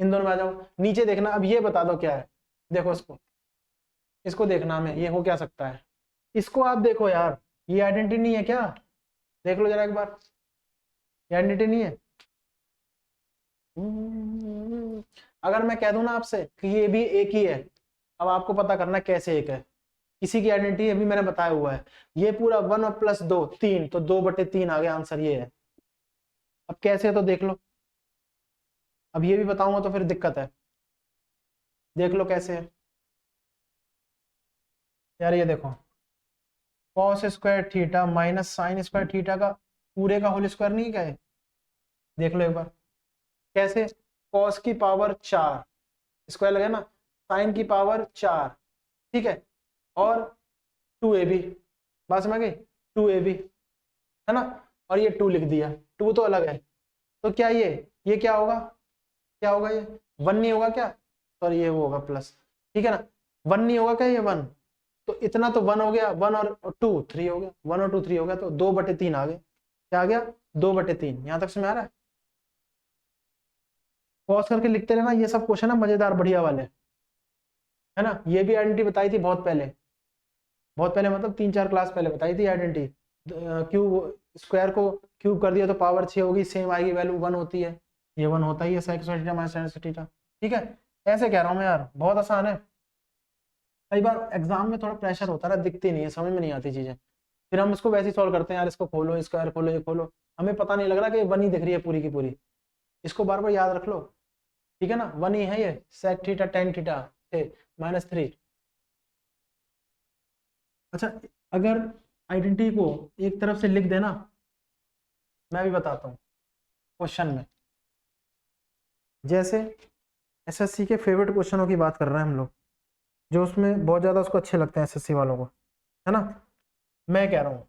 इन दोनों में आ जाओ, नीचे देखना, अब ये बता दो क्या है। देखो इसको, इसको देखना हमें, ये हो क्या सकता है, इसको आप देखो यार, ये आइडेंटिटी नहीं है क्या? देख लो जरा एक बार, ये आइडेंटिटी नहीं है। अगर मैं कह दूं ना आपसे कि ये भी एक ही है, अब आपको पता करना है कैसे एक है, किसी की आइडेंटिटी अभी मैंने बताया हुआ है, ये पूरा 1 और प्लस 2 3, तो 2/3 आ गया, आंसर ये है। अब कैसे है तो देख लो, अब ये भी बताऊंगा तो फिर दिक्कत है, देख लो कैसे है यार, ये देखो, cos square theta minus sine square theta का पूरे का होल स्क्वायर नहीं क्या है? देख लो एक बार कैसे, कॉस की पावर 4 स्क्वायर लगे ना, साइन की पावर 4, ठीक है, और 2ab, बात समझ गई, 2ab, है ना, और ये 2 लिख दिया, 2 तो अलग है, तो क्या ये क्या होगा, क्या होगा ये 1 नहीं होगा क्या? और ये वो होगा प्लस, ठीक है ना, 1 नहीं होगा क्या ये 1, तो इतना तो 1 हो गया, 1 और 2 3 हो गया, 1 और 2 3 हो गया, तो 2/3 आ गया, क्या आ गया 2/3, यहां तक समझ आ रहा है? पॉज करके लिखते रहना, ये सब क्वेश्चन है मजेदार बढ़िया वाले, है ना? ये भी आइडेंटिटी बताई थी बहुत पहले, बहुत पहले मतलब 3-4 क्लास पहले बताई थी आइडेंटिटी, क्यूब स्क्वायर को क्यूब कर दिया तो पावर 6 होगी, सेम आएगी, वैल्यू 1 होती है, ये 1 होता ही है sec square theta minus tan square theta, ठीक है, ऐसे कह रहा हूं मैं यार, बहुत आसान है। कई बार एग्जाम में थोड़ा प्रेशर होता है, दिखती नहीं है, समझ में नहीं आती चीजें, फिर हम इसको वैसे ही सॉल्व करते हैं, यार इसको खोलो, स्क्वायर खोलो, ये खोलो, हमें पता नहीं लग रहा कि 1 ही दिख रही है पूरी की पूरी, इसको बार बार याद रख लो, ठीक है ना, 1 ही है ये, sec थीटा tan थीटा -3। अच्छा, अगर आइडेंटिटी को एक तरफ से लिख देना, मैं भी बताता हूँ क्वेश्चन में, जैसे एसएससी के फेवरेट क्वेश्चनों की बात कर रहे हैं हम लोग, जो उसमें बहुत ज्यादा उसको अच्छे लगते हैं एसएससी वालों को, है ना? मैं कह रहा हूँ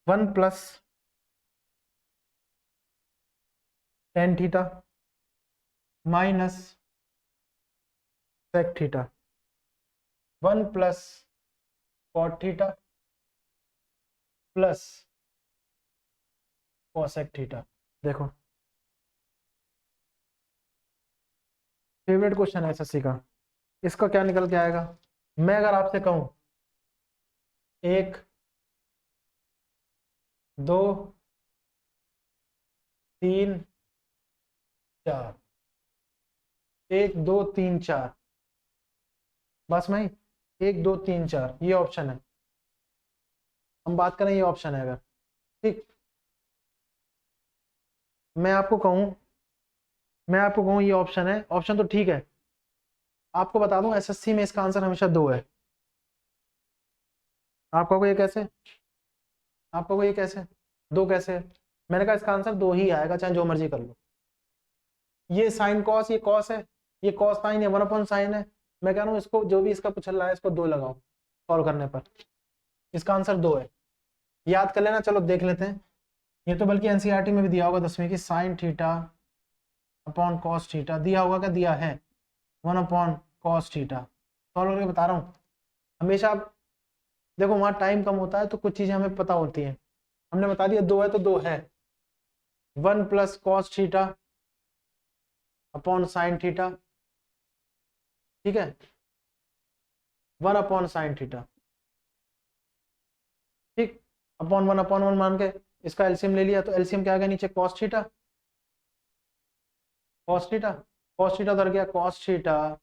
1 plus tan theta minus sec theta, 1 plus cot theta plus cosec theta. देखो फेवरेट क्वेश्चन है एसएससी का, इसका क्या निकल के आएगा? मैं अगर आपसे कहूं 1 2 3 4, 1 2 3 4, बस मैं 1 2 3 4 ये ऑप्शन है। हम बात करें ये ऑप्शन है अगर, ठीक। मैं आपको कहूं ये ऑप्शन है, ऑप्शन तो ठीक है। आपको बता दूं एसएससी में इसका आंसर हमेशा 2 है। आपका कोई कैसे, आपका कोई कैसे 2 कैसे है? मैंने कहा इसका आंसर 2 ही आएगा, चाहे जो मर्जी कर लो। ये साइन कॉस, ये कॉस है, ये कॉस साइन है, 1/sin है। मैं कह रहा हूँ इसको जो भी इसका पूछ रहा है इसको 2 लगाओ सॉल्व करने पर, इसका आंसर 2 है। याद कर लेना, चलो देख लेते हैं। ये तो बल्कि एनसीईआरटी में भी दिया होगा 10वीं की, sine theta upon cos theta दिया होगा, क्या दिया है, 1/cos थीटा। सॉल्व करके बता रहा हूँ। हमेशा आप देखो वहां टाइम कम होता है तो कुछ चीजें हमें पता होती हैं। हमने बता दिया 2 है तो 2 है। 1 + cos theta upon sine theta, ठीक है, 1/sin थीटा, ठीक। अपॉन 1/1 मान के इसका एलसीएम ले लिया, तो एलसीएम क्या आ गया नीचे, cos theta, cos theta, cos theta उधर गया, cos theta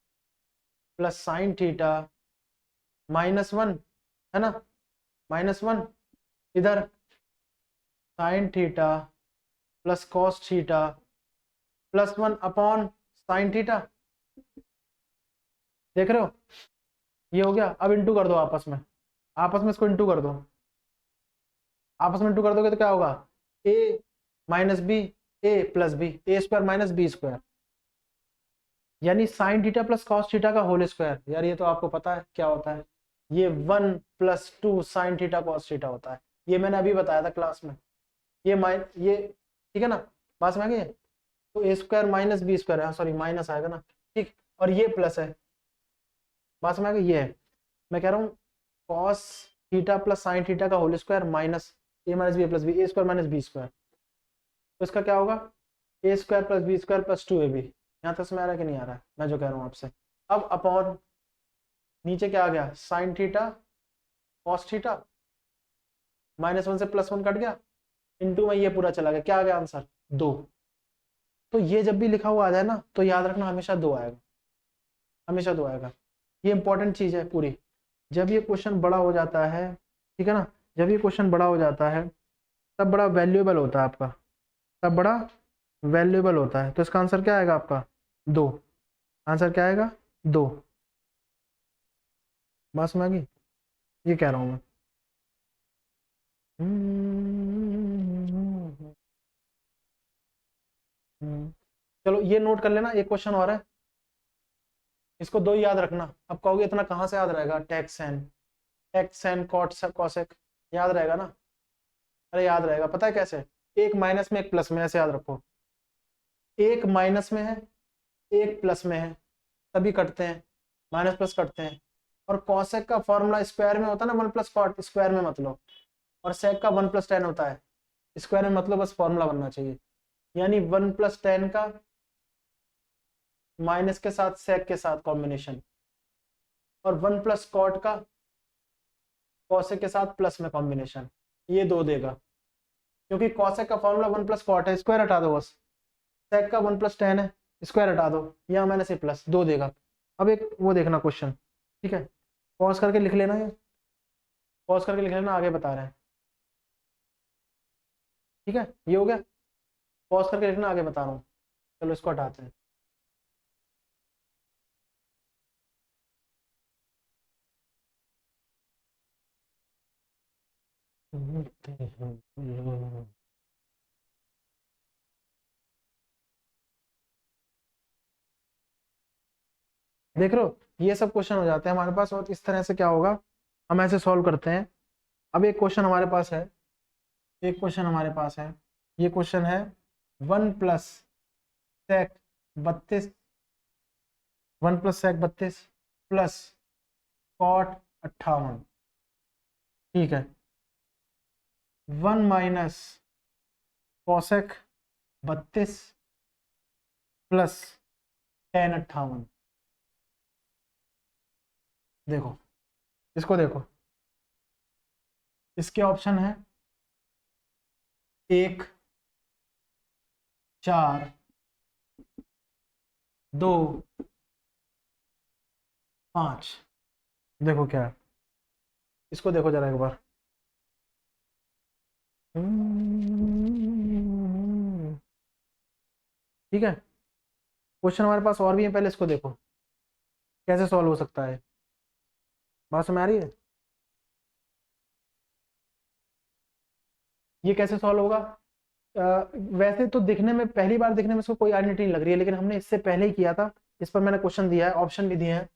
plus sine theta -1, है ना, -1 इधर, sign theta plus cos theta +1/sin theta. देख रहे हो, ये हो गया। अब इंटू कर दो आपस में, इसको इंटू कर दो, आपस में इंटू कर दोगे तो क्या होगा, a - b a + b, a² - b², यानी sign theta plus cos theta का होल स्क्वायर। यार ये तो आपको पता है क्या होता है, ये 1 + 2 साइन थीटा कॉस थीटा होता है। ये मैंने अभी बताया था क्लास में। ये ठीक है ना, पास में आ गई। तो a² - b² है, सॉरी माइनस आएगा ना, ठीक। और ये प्लस है, पास में आ गई, ये है। मैं कह रहा हूँ cos theta plus sine theta का whole square minus a - b + b, a² - b²। तो इसका क्या होगा, a² + b² + 2ab। यहाँ तक समझ आ रहा है कि नहीं आ रहा है मैं जो कह रहा हूँ आपसे। अब अपॉन नीचे क्या आ गया, साइन थीटा कॉस थीटा, -1 से +1 कट गया, इंटू में ये पूरा चला गया, क्या आ गया आंसर, 2। तो ये जब भी लिखा हुआ आ जाए ना तो याद रखना हमेशा 2 आएगा, हमेशा 2 आएगा। ये इंपॉर्टेंट चीज है पूरी। जब ये क्वेश्चन बड़ा हो जाता है, ठीक है ना, जब ये क्वेश्चन बड़ा हो जाता है तब बड़ा वैल्यूएबल होता है आपका, तब बड़ा वैल्यूएबल होता है। तो इसका आंसर क्या आएगा आपका, 2। आंसर क्या आएगा, 2। बस में आ गई, ये कह रहा हूं मैं। चलो ये नोट कर लेना, एक क्वेश्चन और है, इसको 2 याद रखना। अब कहोगे इतना कहाँ से याद रहेगा, टेक्सेन कॉसेक याद रहेगा ना। अरे याद रहेगा, पता है कैसे, एक माइनस में एक प्लस में, ऐसे याद रखो। एक माइनस में है, एक प्लस में है, तभी कटते हैं, माइनस प्लस कटते हैं। और कॉसेक का फॉर्मूला स्क्वायर में होता है ना, 1 + कॉट, स्क्वायर में मतलब। और सेक का 1 + tan होता है, स्क्वायर में मतलब, बस फॉर्मूला बनना चाहिए। यानी 1 + tan का माइनस के साथ सेक के साथ कॉम्बिनेशन, और 1 + कॉट का कॉसेक के साथ प्लस में कॉम्बिनेशन, ये 2 देगा। क्योंकि कॉसेक का फॉर्मूला 1 + कॉट है, स्क्वायर हटा दो बस, सेक का 1 + tan है, स्क्वायर हटा दो, यहाँ मैंने से प्लस 2 देगा। अब एक वो देखना क्वेश्चन, ठीक है, पॉज करके लिख लेना, ये पॉज करके लिख लेना, आगे बता रहे हैं, ठीक है, ये हो गया। पॉज करके लिखना, आगे बता रहा हूँ। चलो इसको हटाते हैं। देख रहे हो, ये सब क्वेश्चन हो जाते हैं हमारे पास, और इस तरह से क्या होगा, हम ऐसे सॉल्व करते हैं। अब एक क्वेश्चन हमारे पास है, एक क्वेश्चन हमारे पास है, ये क्वेश्चन है 1 + sec 32, 1 + sec 32 प्लस cot 58, ठीक है, 1 - cosec 32 प्लस tan 58। देखो, इसको देखो, इसके ऑप्शन है 1, 4, 2, 5। देखो क्या है, इसको देखो जरा एक बार। ठीक है, क्वेश्चन हमारे पास और भी है, पहले इसको देखो कैसे सॉल्व हो सकता है। बात समझ आ रही है? ये कैसे सॉल्व होगा? वैसे तो दिखने में, पहली बार दिखने में इसको कोई आइडेंटिटी नहीं लग रही है, लेकिन हमने इससे पहले ही किया था। इस पर मैंने क्वेश्चन दिया है, ऑप्शन भी दिए हैं,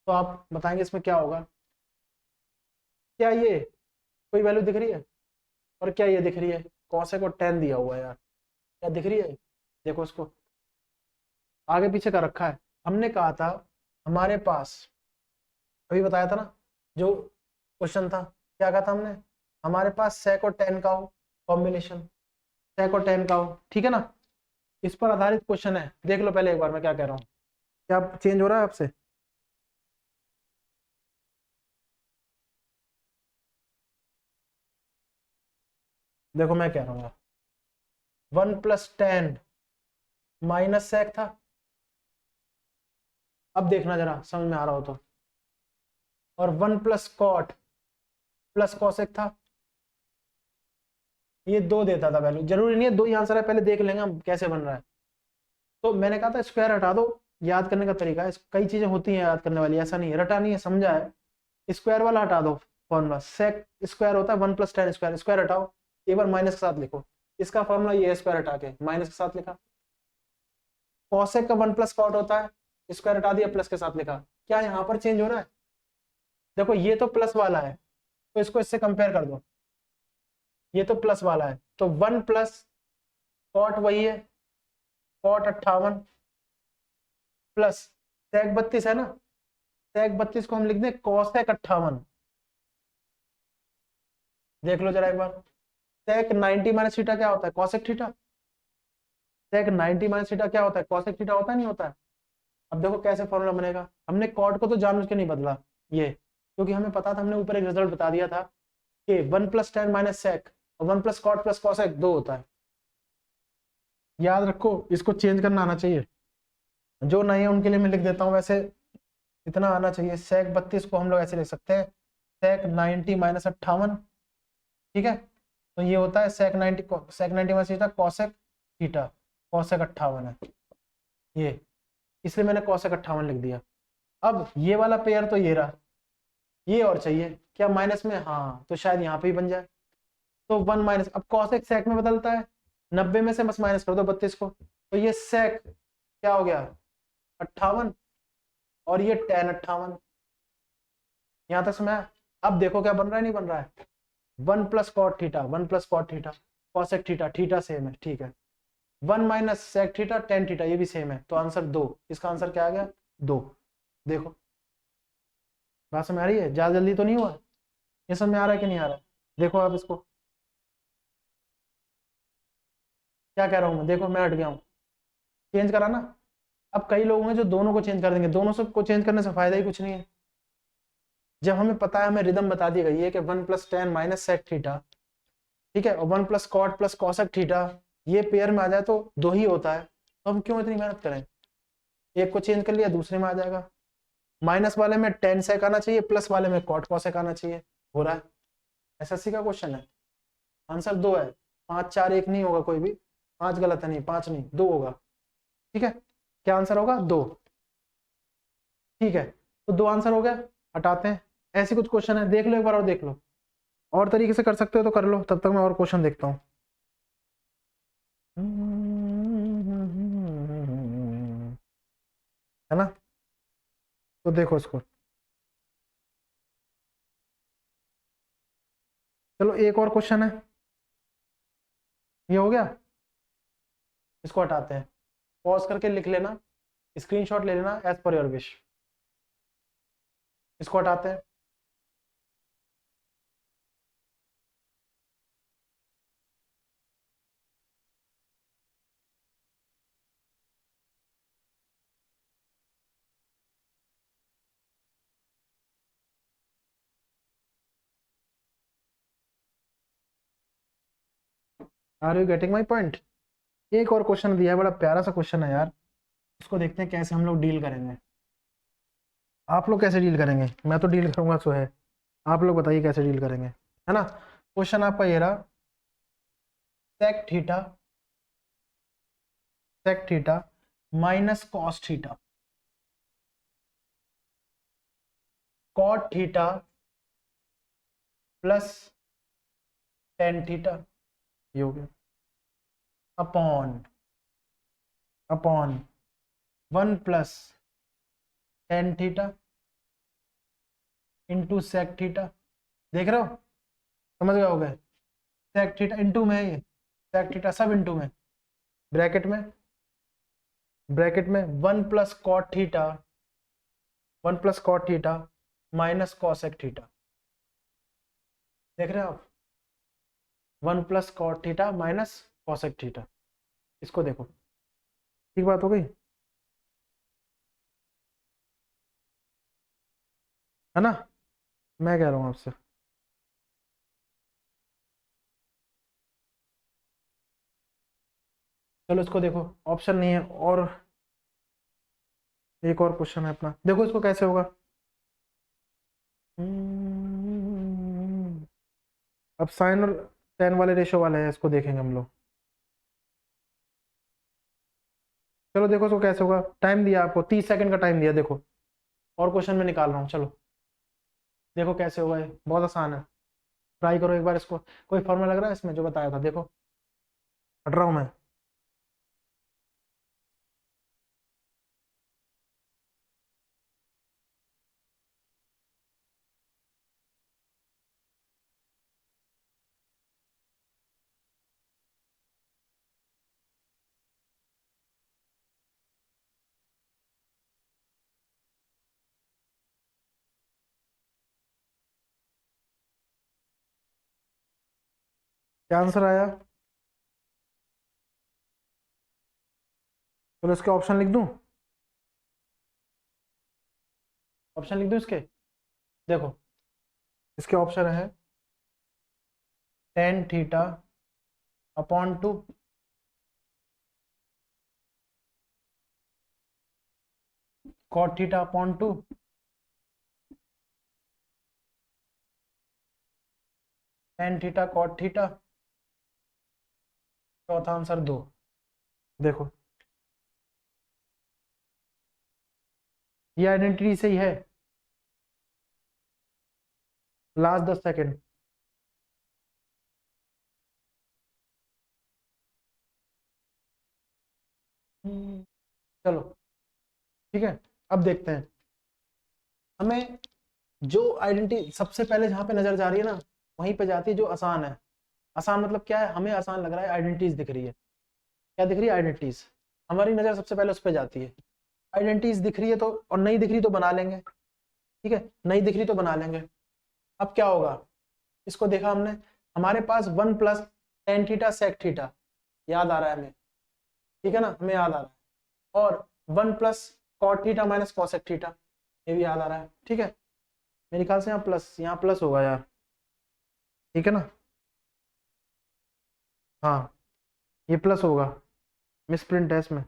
तो आप बताएंगे इसमें क्या होगा। क्या ये कोई वैल्यू दिख रही है? और क्या ये दिख रही है? कॉसेक और टेन दिया हुआ है यार, क्या दिख रही है? देखो इसको आगे पीछे का रखा है। हमने कहा था हमारे पास, अभी बताया था ना जो क्वेश्चन था, क्या कहा था हमने? हमारे पास सेक और टेन का हो कॉम्बिनेशन, सेक और टेन का हो, ठीक है ना? इस पर आधारित क्वेश्चन है, देख लो पहले एक बार मैं क्या कह रहा हूँ। क्या चेंज हो रहा है आपसे? देखो मैं कह रहा हूँ यार, 1 + 10 माइनस सेक था। अब देखना जरा समझ में आ रहा हो तो। और 1 + कॉट प्लस कॉसेक था। ये 2 देता था वैल्यू, जरूरी नहीं है 2 ही आंसर है, पहले देख लेंगे हम कैसे बन रहा है। तो मैंने कहा था स्क्वायर हटा दो, याद करने का तरीका है, कई चीजें होती हैं याद करने वाली, ऐसा नहीं है रटा नहीं है, समझा है। स्क्वायर वाला हटा दो, फॉर्मूला सेक स्क्वायर होता है 1 + 10 स्क्वायर, स्क्वायर हटाओ, एक बार माइनस के साथ लिखो। इसका फॉर्मूला ये है, स्क्वायर हटा के माइनस के साथ लिखा। कॉसेक का 1 + कॉट होता है, स्क्वायर हटा दिया प्लस के साथ लिखा। क्या यहाँ पर चेंज हो रहा है? देखो ये तो प्लस वाला है, तो इसको इससे कंपेयर कर दो, ये तो प्लस वाला है, तो 1 + कॉट वही है, कॉट 58 प्लस सेक 32 है ना, सेक 32 को हम लिख दें कॉसेक 58। देख लो जरा एक बार, सेक 90 माइनस थीटा क्या होता है? Cosec theta. Sec 90 minus theta क्या होता है? कॉसेक थीटा होता है, नहीं होता है? अब देखो कैसे फॉर्मूला बनेगा। हमने कॉट को तो जानबूझ के नहीं बदला ये, क्योंकि हमें पता था, हमने ऊपर एक रिजल्ट बता दिया था कि 1 + 10 माइनस सेक और 1 + कॉट प्लस कॉसेक 2 होता है। याद रखो, इसको चेंज करना आना चाहिए। जो नहीं है उनके लिए मैं लिख देता हूँ, वैसे इतना आना चाहिए। सेक 32 को हम लोग ऐसे लिख सकते हैं, सेक 90 माइनस 58, ठीक है? तो ये होता है सेक 90 minus theta cosec theta, cosec 58 है ये, इसलिए मैंने कॉसेक 58 लिख दिया। अब ये वाला पेयर तो ये रहा, ये और चाहिए क्या माइनस में? हाँ, तो शायद यहाँ पे ही बन जाए। तो 1 माइनस, अब कॉसेक सेक में बदलता है, 90 में से बस माइनस कर दो 32 को, तो ये सेक क्या हो गया? 58, और ये टेन 58। यहां तक समझ आया? अब देखो क्या बन रहा है, नहीं बन रहा है? 1 + cot theta, 1 + cot theta, cosec theta, theta same है, ठीक है। 1 - सेक थीटा, टेन थीटा, ये भी सेम है, तो आंसर 2। इसका आंसर क्या आ गया? 2। देखो बात समझ आ रही है? ज्यादा जल्दी तो नहीं हुआ? ये समझ में आ रहा है कि नहीं आ रहा है? देखो आप इसको, क्या कह रहा हूं मैं, देखो मैं हट गया हूँ, चेंज करा ना। अब कई लोग हैं जो दोनों को चेंज कर देंगे, दोनों सबको चेंज करने से फायदा ही कुछ नहीं है। जब हमें पता है, हमें रिदम बता दी गई है कि 1 + 10 माइनस सेक थीटा, ठीक है, और 1 + कॉट प्लस कॉसेक थीटा, ये पेयर में आ जाए तो 2 ही होता है, तो हम क्यों इतनी मेहनत करें? एक को चेंज कर लिया, दूसरे में आ जाएगा। माइनस वाले में टेन सेक आना चाहिए, प्लस वाले में कॉट कॉसेक आना चाहिए, हो रहा है। एसएससी का क्वेश्चन है, आंसर 2 है। 5 4 1 नहीं होगा कोई भी, 5 गलत है, नहीं 5 नहीं 2 होगा, ठीक है। क्या आंसर होगा? 2, ठीक है। तो 2 आंसर हो गया, हटाते हैं। ऐसे कुछ क्वेश्चन है, देख लो एक बार और देख लो, और तरीके से कर सकते हो तो कर लो, तब तक मैं और क्वेश्चन देखता हूँ। है ना? तो देखो इसको, चलो एक और क्वेश्चन है, ये हो गया, इसको हटाते हैं। पॉज करके लिख लेना, स्क्रीनशॉट ले लेना एज पर योर विश। इसको हटाते हैं। Are you getting my point? एक और क्वेश्चन दिया है, बड़ा प्यारा सा क्वेश्चन है यार, उसको देखते हैं कैसे हम लोग डील करेंगे। आप लोग कैसे डील करेंगे? मैं तो डील करूंगा सो है, आप लोग बताइए कैसे डील करेंगे, है ना। क्वेश्चन आपका ये रहा, sec theta, sec theta minus cos theta, cot theta plus tan theta, ये हो गया, upon upon 1 plus tan theta into sec theta. देख रहे हो, समझ गए हो गए? सेक थीटा इंटू में है ये, सेक थीटा सब इंटू में, ब्रैकेट में, ब्रैकेट में 1 plus cot theta, 1 plus cot theta minus cosec theta. देख रहे हो आप, 1 plus cot theta minus cosec theta, इसको देखो, ठीक बात हो गई, है ना। मैं कह रहा हूँ आपसे, चलो इसको देखो, ऑप्शन नहीं है, और एक और क्वेश्चन है अपना, देखो इसको कैसे होगा। अब साइन और टेन वाले रेशो वाले हैं, इसको देखेंगे हम लोग। चलो देखो इसको कैसे होगा, टाइम दिया आपको 30 सेकंड का टाइम दिया, देखो और क्वेश्चन में निकाल रहा हूँ, चलो देखो कैसे होगा, ये बहुत आसान है, ट्राई करो एक बार इसको। कोई फॉर्मूला लग रहा है इसमें जो बताया था? देखो हट रहा हूँ मैं। क्या आंसर आया? चलो इसके ऑप्शन लिख दूं, ऑप्शन लिख दूं इसके, देखो इसके ऑप्शन है tan theta upon 2, cot theta upon 2, tan theta cot theta, चौथा आंसर 2। देखो ये आइडेंटिटी से ही है, लास्ट 10 सेकेंड। चलो ठीक है, अब देखते हैं, हमें जो आइडेंटिटी सबसे पहले जहां पे नजर जा रही है ना, वहीं पे जाती है जो आसान है। आसान मतलब क्या है, हमें आसान लग रहा है, आइडेंटिटीज दिख रही है, क्या दिख रही है? आइडेंटिटीज, हमारी नजर सबसे पहले उस पर जाती है। आइडेंटिटीज दिख रही है तो, और नहीं दिख रही तो बना लेंगे, ठीक है, नहीं दिख रही तो बना लेंगे। अब क्या होगा, इसको देखा हमने, हमारे पास 1 plus tan theta sec theta याद आ रहा है हमें, ठीक है ना, हमें याद आ रहा है, और 1 plus cot theta minus cosec theta, ये भी याद आ रहा है, ठीक है। मेरे ख्याल से यहाँ प्लस होगा यार, ठीक है ना, हाँ ये प्लस होगा, मिस प्रिंट है इसमें,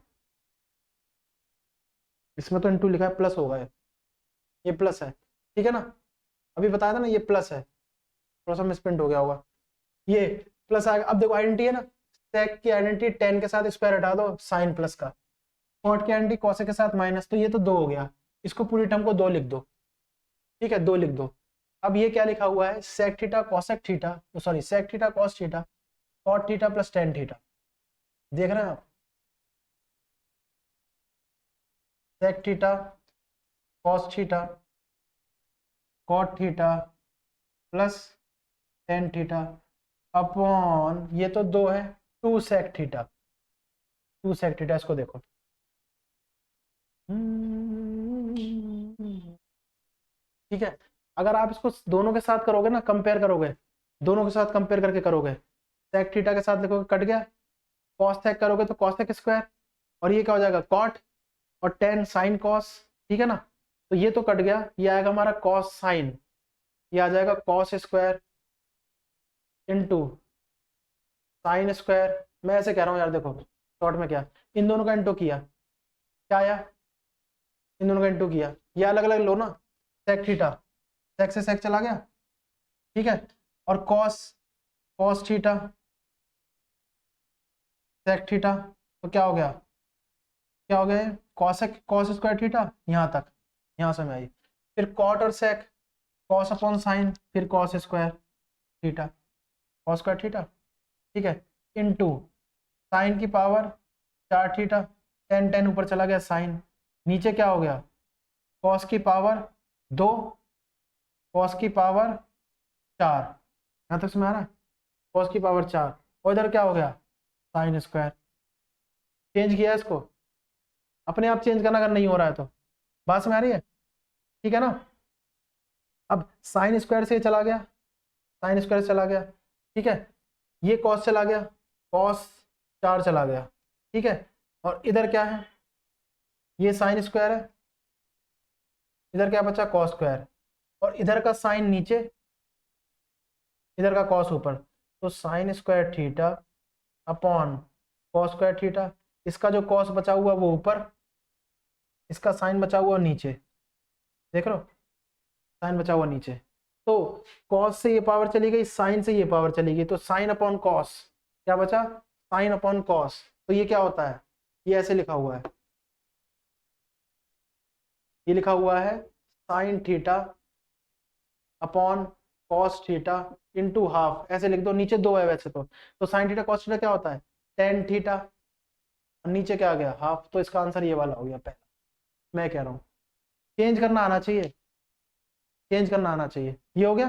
इसमें तो इनटू लिखा है, प्लस होगा ये प्लस है, ठीक है ना, अभी बताया था ना ये प्लस है, थोड़ा सा मिस प्रिंट हो गया होगा, ये प्लस आएगा। अब देखो आइडेंटिटी है ना, सेक की आइडेंटिटी टेन के साथ स्क्वायर हटा दो, साइन प्लस का, कॉट की आइडेंटिटी कॉसेक के साथ माइनस, तो ये तो 2 हो गया, इसको पूरी टर्म को 2 लिख दो, ठीक है 2 लिख दो। अब ये क्या लिखा हुआ है, sec theta cosec theta, sorry sec theta cos theta cot theta plus tan theta, देख रहे हैं आप, sec theta cos theta cot theta plus tan theta upon, ये तो 2 है, 2 सेक थीटा, 2 सेक थीटा, इसको देखो, ठीक है। अगर आप इसको दोनों के साथ करोगे ना, कंपेयर करोगे, दोनों के साथ कंपेयर करके करोगे, सेक थीटा के साथ लिखोगे कट गया, कॉस सेक करोगे तो कॉस सेक स्क्वायर, और ये क्या हो जाएगा कॉट, और टेन साइन कॉस, ठीक है ना, तो ये तो कट गया, ये आएगा हमारा कॉस साइन, ये आ जाएगा cos square into sine square, मैं ऐसे कह रहा हूँ यार, देखो शॉर्ट में क्या, इन दोनों का इंटू किया, क्या आया, इन दोनों का इंटू किया, ये अलग अलग लो ना, सेक थीटा, सेक से सेक चला गया, ठीक है, और cos, cos theta, sec theta, तो क्या हो गया, क्या हो गया, कॉसेक, कॉस स्क्वायर थीटा, यहाँ तक, यहाँ से मैं आई, फिर कॉट और सेक, कॉस अपॉन साइन, फिर cos square theta, cos square theta, ठीक है, इनटू साइन की पावर 4 थीटा, टेन टेन ऊपर चला गया साइन, नीचे क्या हो गया, कॉस की पावर 2, कॉस की पावर 4, यहाँ तक समझ आ रहा है, कॉस की पावर 4, और इधर क्या हो गया, साइन स्क्वायर, चेंज किया इसको, अपने आप चेंज करना अगर नहीं हो रहा है तो, बात समझ आ रही है, ठीक है ना। अब साइन स्क्वायर से चला गया, साइन स्क्वायर चला गया, ठीक है, ये कॉस चला गया, कॉस 4 चला गया, ठीक है, और इधर क्या है, ये साइन स्क्वायर है, इधर क्या बचा, कॉस स्क्वायर, और इधर का साइन नीचे, इधर का कॉस ऊपर, तो sign square theta upon cos square theta, इसका जो कॉस बचा हुआ वो ऊपर, इसका साइन बचा हुआ नीचे, देख लो, साइन बचा हुआ नीचे, तो कॉस से ये पावर चली गई, साइन से ये पावर चली गई, तो साइन अपॉन कॉस, क्या बचा, साइन अपॉन कॉस, तो ये क्या होता है, ये ऐसे लिखा हुआ है, ये लिखा हुआ है sine theta upon cos theta into half, ऐसे लिख दो, नीचे 2 है वैसे तो साइन थीटा कॉस थीटा क्या होता है, टेन थीटा, नीचे क्या आ गया, हाफ, तो इसका आंसर ये वाला हो गया पहला, मैं कह रहा हूँ चेंज करना आना चाहिए, चेंज करना आना चाहिए, ये हो गया,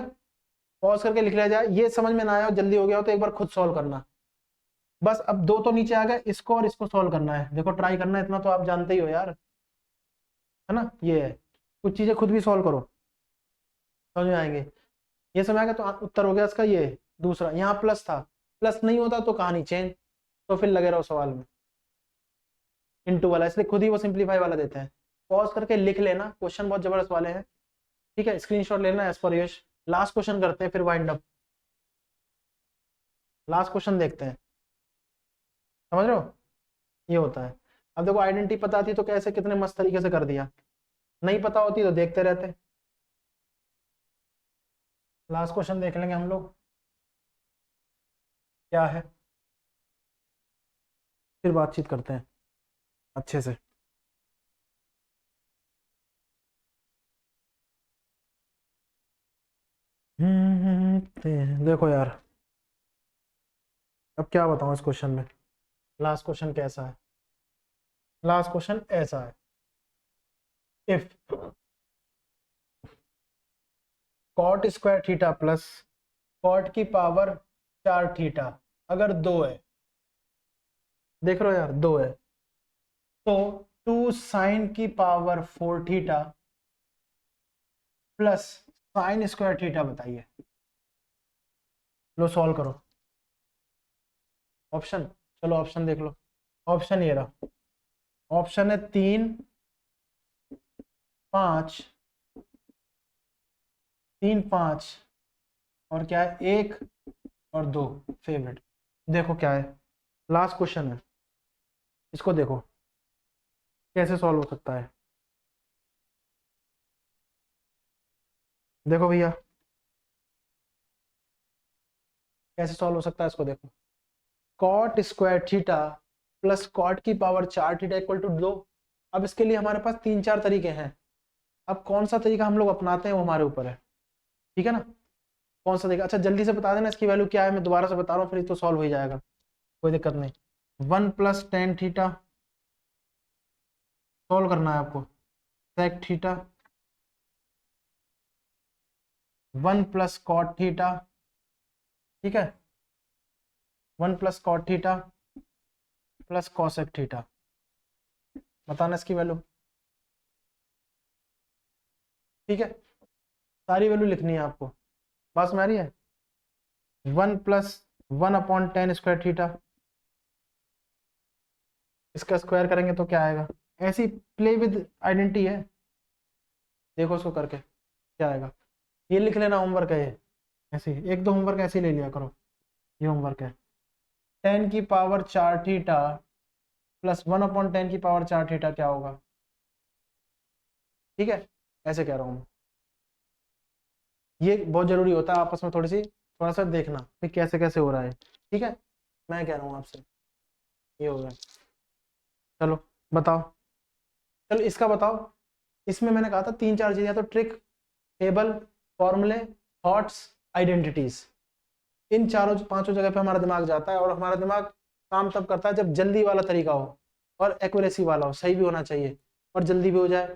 पॉज करके लिख लिया जाए, ये समझ में ना आया हो, जल्दी हो गया हो तो एक बार खुद सॉल्व करना, बस अब 2 तो नीचे आ गए, इसको और इसको सॉल्व करना है, देखो ट्राई करना है, इतना तो आप जानते ही हो यार, है ना, ये है, कुछ चीजें खुद भी सॉल्व करो, समझ में आएंगे, ये समझ आ गया, तो उत्तर हो गया इसका ये दूसरा, यहाँ प्लस था, प्लस नहीं होता तो कहानी चेंज, तो फिर लगे रहो सवाल में, इनटू वाला, इसलिए खुद ही वो सिंप्लीफाई वाला देते हैं, पॉज करके लिख लेना, क्वेश्चन बहुत जबरदस्त वाले हैं, ठीक है, स्क्रीनशॉट लेना एज पर यश, लास्ट क्वेश्चन करते हैं फिर वाइंड अप, लास्ट क्वेश्चन देखते हैं, समझ रहे हो, ये होता है, अब देखो आइडेंटिटी पता थी तो कैसे कितने मस्त तरीके से कर दिया, नहीं पता होती तो देखते रहते, लास्ट क्वेश्चन देख लेंगे हम लोग, क्या है, फिर बातचीत करते हैं अच्छे से। देखो यार, अब क्या बताऊं इस क्वेश्चन में, लास्ट क्वेश्चन कैसा है, लास्ट क्वेश्चन ऐसा है, if cot square theta plus cot की पावर 4 थीटा अगर 2 है, देख रहे हो यार 2 है, तो 2 साइन की power 4 theta plus sine square theta बताइए, लो सॉल्व करो, ऑप्शन, चलो ऑप्शन देख लो, ऑप्शन ये रहा, ऑप्शन है 3 5, 3 5, और क्या है 1 और 2 फेवरेट, देखो क्या है, लास्ट क्वेश्चन है, इसको देखो कैसे सॉल्व हो सकता है, देखो भैया कैसे सॉल्व हो सकता है, इसको देखो, cot square theta plus cot की पावर 4 थीटा इक्वल टू 2, अब इसके लिए हमारे पास 3 4 तरीके हैं, अब कौन सा तरीका हम लोग अपनाते हैं वो हमारे ऊपर है, ठीक है ना, कौन सा तरीका, अच्छा जल्दी से बता देना इसकी वैल्यू क्या है, मैं दोबारा से बता रहा हूँ फिर तो सॉल्व हो ही जाएगा, कोई दिक्कत नहीं, 1 प्लस टेन थीटा, सॉल्व करना है आपको, sec theta, 1 plus cot theta, ठीक है, 1 plus cot theta plus cosec theta, बताना इसकी वैल्यू, ठीक है, सारी वैल्यू लिखनी है आपको, बस में आ रही है, 1 plus 1 upon tan square theta, इसका स्क्वायर करेंगे तो क्या आएगा, ऐसी प्ले विद आइडेंटिटी है, देखो उसको करके क्या आएगा, ये लिख लेना होमवर्क है, ये ऐसे एक दो होमवर्क ऐसे ही ले लिया करो, ये होमवर्क है, 10 की पावर 4 थीटा प्लस 1/10 की पावर 4 थीटा क्या होगा? ठीक है, ऐसे कह रहा हूं मैं। ये बहुत जरूरी होता है आपस में थोड़ा सा देखना कि कैसे कैसे हो रहा है। ठीक है, मैं कह रहा हूँ आपसे ये हो गया। चलो बताओ, चलो इसका बताओ। इसमें मैंने कहा था 3-4 चीजें, तो ट्रिक, टेबल, फॉर्मूले, थॉट्स, आइडेंटिटीज। इन चारों पांचों जगह पे हमारा दिमाग जाता है, और हमारा दिमाग काम तब करता है जब जल्दी वाला तरीका हो और एक्यूरेसी वाला हो, सही भी होना चाहिए और जल्दी भी हो जाए।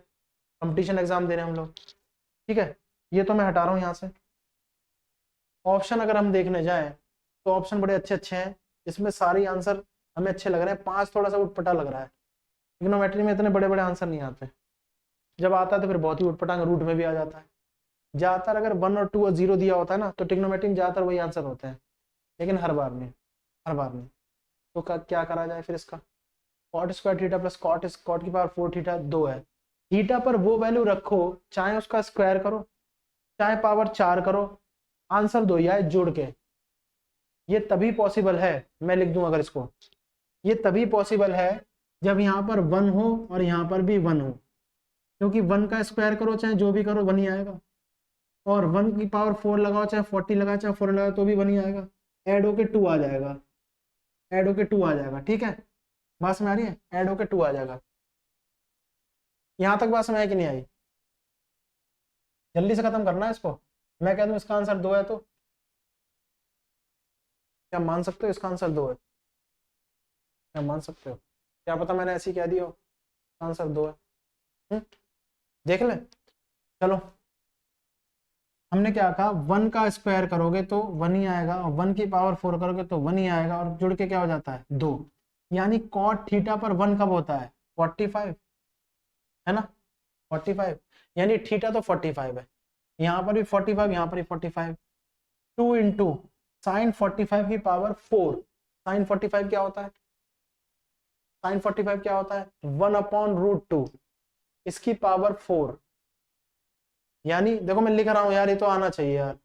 कंपटीशन एग्जाम दे रहे हैं हम लोग। ठीक है, ये तो मैं हटा रहा हूँ यहाँ से। ऑप्शन अगर हम देखने जाएं तो ऑप्शन बड़े अच्छे अच्छे हैं, इसमें सारे आंसर हमें अच्छे लग रहे हैं। 5 थोड़ा सा उटपटा लग रहा है, ट्रिग्नोमेट्री में इतने बड़े बड़े आंसर नहीं आते, जब आता है तो फिर बहुत ही उटपटांग रूट में भी आ जाता है। ज्यादातर अगर 1 और 2 और 0 दिया होता है ना, तो ट्रिग्नोमेट्री में ज्यादातर वही आंसर होते हैं, लेकिन हर बार नहीं, हर बार नहीं। तो क्या करा जाए फिर इसका? Cot square theta plus cot की पावर 4 थीटा 2 है। थीटा पर वो वैल्यू रखो, चाहे उसका स्क्वायर करो चाहे पावर 4 करो, आंसर दो या जोड़ के। ये तभी पॉसिबल है, मैं लिख दूं अगर इसको, ये तभी पॉसिबल है जब यहाँ पर 1 हो और यहाँ पर भी 1 हो, क्योंकि 1 का स्क्वायर करो चाहे जो भी करो 1 ही आएगा, और 1 की पावर 4 लगाओ चाहे 40 लगाओ चाहे 4 लगाओ तो भी 1 ही आएगा। ऐड होके 2 आ जाएगा, ऐड होके 2 आ जाएगा। ठीक है, बात समझ आ रही है? ऐड होके 2 आ जाएगा। यहां तक बात समझ आई कि नहीं आई? जल्दी से खत्म करना है इसको। मैं कह दूं इसका आंसर 2 है, तो क्या मान सकते हो इसका आंसर 2 है? क्या मान सकते हो? क्या पता मैंने ऐसे ही कह दिया हो आंसर 2 है। देख ले। चलो, हमने क्या कहा, 1 का स्क्वायर करोगे तो 1 ही आएगा, और 1 की पावर 4 करोगे तो 1 ही आएगा, और जुड़ के क्या हो जाता है 2। यानी कॉट थीटा पर 1 कब होता है? 45, है ना? 45, यानी थीटा तो 45 है, यहाँ पर भी 45, यहाँ पर भी 45। 2 इंटू साइन 45 की पावर 4। साइन 45 क्या होता है? साइन 45 क्या होता है? 1/√2, इसकी पावर 4। यानी देखो मैं लिख रहा हूं यार, ये तो आना चाहिए यार।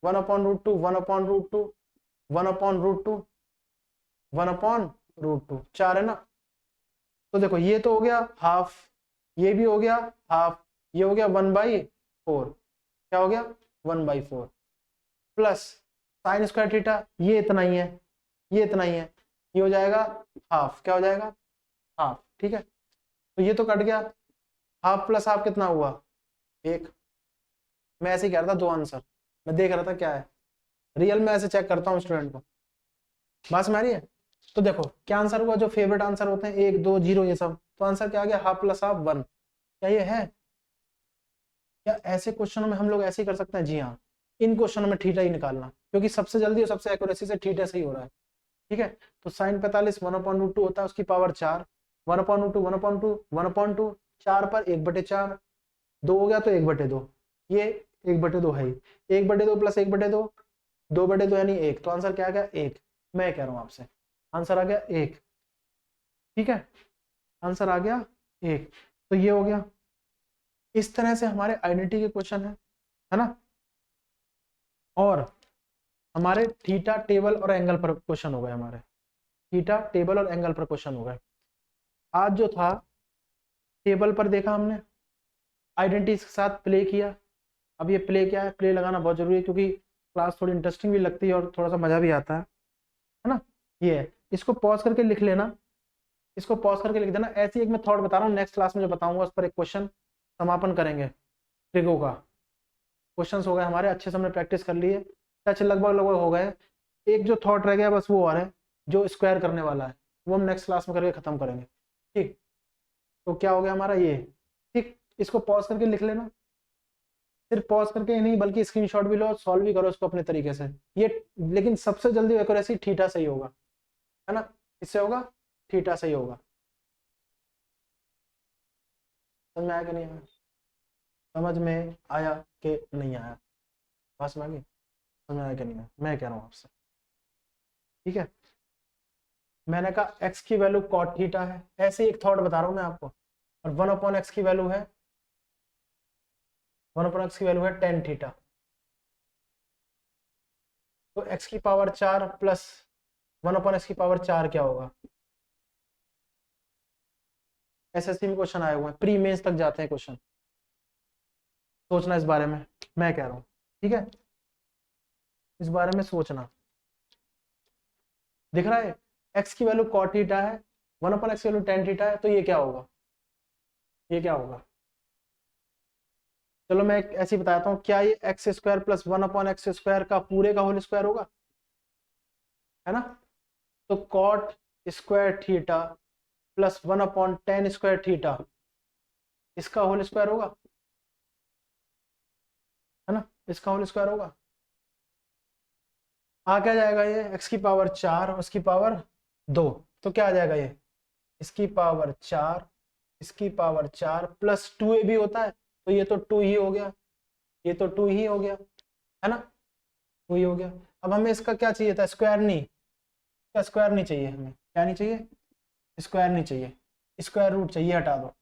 1/√2, 1/√2, 1/√2, 1/√2, 4 है ना? तो देखो ये तो हो गया हाफ, ये भी हो गया हाफ, ये हो गया 1/4। क्या हो गया? 1/4 प्लस साइन स्क्वायर थीटा, ये इतना ही है, ये इतना ही है, ये हो जाएगा हाफ। क्या हो जाएगा? हाफ। ठीक है, तो ये तो कट गया। हाफ प्लस हाफ कितना हुआ? 1। मैं ऐसे ही कह रहा था 2 आंसर, मैं देख रहा था क्या है, रियल में ऐसे चेक करता हूँ स्टूडेंट को। बात समझ आ रही है? तो देखो क्या आंसर हुआ, जो फेवरेट आंसर होते हैं 1 2 0 ये सब, तो आंसर क्या आ गया? Half plus half 1। क्या ये है? क्या ऐसे क्वेश्चनों में हम लोग ऐसे ही कर सकते हैं? जी हाँ, इन क्वेश्चनों में थीटा ही निकालना, क्योंकि सबसे जल्दी और सबसे एक्यूरेसी से थीटा सही हो रहा है। ठीक है, तो साइन 45 1/√2 होता है, उसकी पावर 4। 1/√2 1/2 1/2, 4 पर 1/4, 2 हो गया तो 1/2, ये 1/2 है ही। 1/2 प्लस 1/2, 2/2 यानी 1, तो आंसर क्या आ गया? 1। मैं कह रहा हूं आपसे, आंसर आ गया 1। ठीक है, आंसर आ गया 1। तो ये हो गया। इस तरह से हमारे आइडेंटिटी के क्वेश्चन है ना? और हमारे थीटा टेबल और एंगल पर क्वेश्चन हो गए, हमारे थीटा टेबल और एंगल पर क्वेश्चन हो गए। आज जो था टेबल पर देखा हमने, आइडेंटिटी के साथ प्ले किया। अब ये प्ले क्या है? प्ले लगाना बहुत जरूरी है, क्योंकि क्लास थोड़ी इंटरेस्टिंग भी लगती है और थोड़ा सा मजा भी आता है ना? ये है, इसको पॉज करके लिख लेना, इसको पॉज करके लिख देना। ऐसी एक मैं थॉट बता रहा हूँ, नेक्स्ट क्लास में जो बताऊंगा उस पर एक क्वेश्चन समापन करेंगे ट्रिगो का। क्वेश्चंस हो गए हमारे, अच्छे से हमने प्रैक्टिस कर लिए, टच लगभग लगभग हो गए। एक जो थॉट रह गया बस वो और है, जो स्क्वायर करने वाला है, वो हम नेक्स्ट क्लास में करके खत्म करेंगे। ठीक, तो क्या हो गया हमारा ये? ठीक, इसको पॉज करके लिख लेना, सिर्फ पॉज करके ही नहीं बल्कि स्क्रीनशॉट भी लो, सॉल्व भी करो इसको अपने तरीके से। ये लेकिन सबसे जल्दी एक्यूरेसी थीटा सही होगा, है ना? इससे होगा थीटा सही होगा। समझ में आया कि नहीं आया? समझ में आया कि नहीं आया? बात समझ में समझ में आया कि नहीं आया? मैं कह रहा हूँ आपसे। ठीक है, मैंने कहा x की वैल्यू cot थीटा है, ऐसे ही एक थॉट बता रहा हूं मैं आपको, और 1/x की वैल्यू है 1/x की वैल्यू है tan थीटा। तो x की पावर 4 प्लस 1/x की पावर 4 क्या होगा? एसएससी में क्वेश्चन आए हुए हैं, प्री मेंस तक जाते हैं क्वेश्चन, सोचना इस बारे में, मैं कह रहा हूं, ठीक है, इस बारे में सोचना। दिख रहा है x की वैल्यू cot थीटा है, 1/x की वैल्यू tan थीटा है, तो ये क्या होगा? ये क्या होगा? चलो मैं एक ऐसी बताता हूं, क्या ये x square plus 1/x square का पूरे का होल स्क्वायर होगा? है ना? तो cot square theta plus 1/tan square theta, इसका होल स्क्वायर होगा, है ना? इसका होल स्क्वायर होगा। आ क्या जाएगा ये? x की पावर 4 और उसकी पावर 2, तो क्या आ जाएगा ये? इसकी पावर 4, इसकी पावर 4 प्लस 2a भी होता है, तो ये तो 2 ही हो गया, ये तो 2 ही हो गया, है ना? 2 ही हो गया। अब हमें इसका क्या चाहिए था? स्क्वायर नहीं, इसका स्क्वायर नहीं चाहिए हमें। क्या नहीं चाहिए? स्क्वायर नहीं चाहिए, स्क्वायर रूट चाहिए। हटा दो,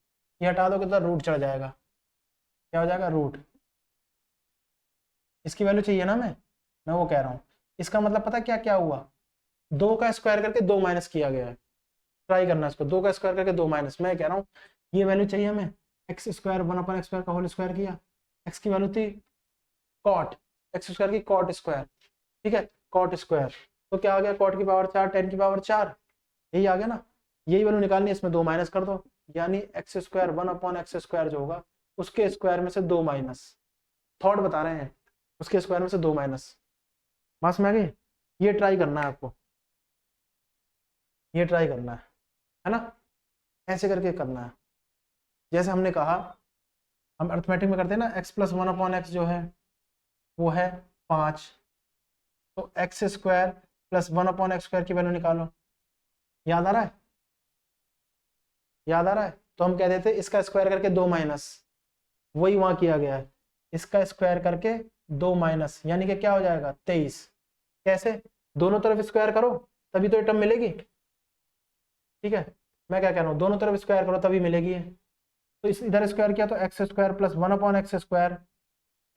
ये हटा दो तो रूट चढ़ जाएगा, क्या हो जाएगा? रूट। इसकी वैल्यू चाहिए ना, मैं वो कह रहा हूँ। इसका मतलब पता क्या क्या हुआ? 2 का स्क्वायर करके 2 माइनस किया गया है। ट्राई करना इसको, 2 का स्क्वायर करके 2 माइनस, मैं कह रहा हूँ ये वैल्यू चाहिए हमें। एक्स स्क्वायर 1/x स्क्वायर का होल स्क्वायर किया, एक्स की वैल्यू थी कॉट, एक्स स्क्वायर की कॉट स्क्वायर, ठीक है, कॉट स्क्वायर, तो क्या आ गया? कॉट की पावर 4 tan की पावर 4, यही आ गया ना? यही वैल्यू निकालनी है, इसमें 2 माइनस कर दो, यानी एक्स स्क्वायर 1/x स्क्वायर जो होगा उसके स्क्वायर में से 2 माइनस, थॉट बता रहे हैं, उसके स्क्वायर में से 2 माइनस। बस में आ गई? ये ट्राई करना है आपको, ये ट्राई करना है ना? ऐसे करके करना है। जैसे हमने कहा, हम अर्थमेटिक में करते हैं ना, x प्लस 1/x जो है वो है 5, तो x square plus 1/x square की वैल्यू निकालो। याद आ रहा है? याद आ रहा है? तो हम कह देते इसका स्क्वायर करके 2 माइनस, वही वहां किया गया है, इसका स्क्वायर करके 2 माइनस, यानी कि क्या हो जाएगा? 23। कैसे? दोनों तरफ स्क्वायर करो तभी तो ये टर्म मिलेगी, ठीक है? मैं क्या कह रहा हूँ, दोनों तरफ स्क्वायर करो तभी मिलेगी। तो इस इधर स्क्वायर किया तो x square plus 1/x square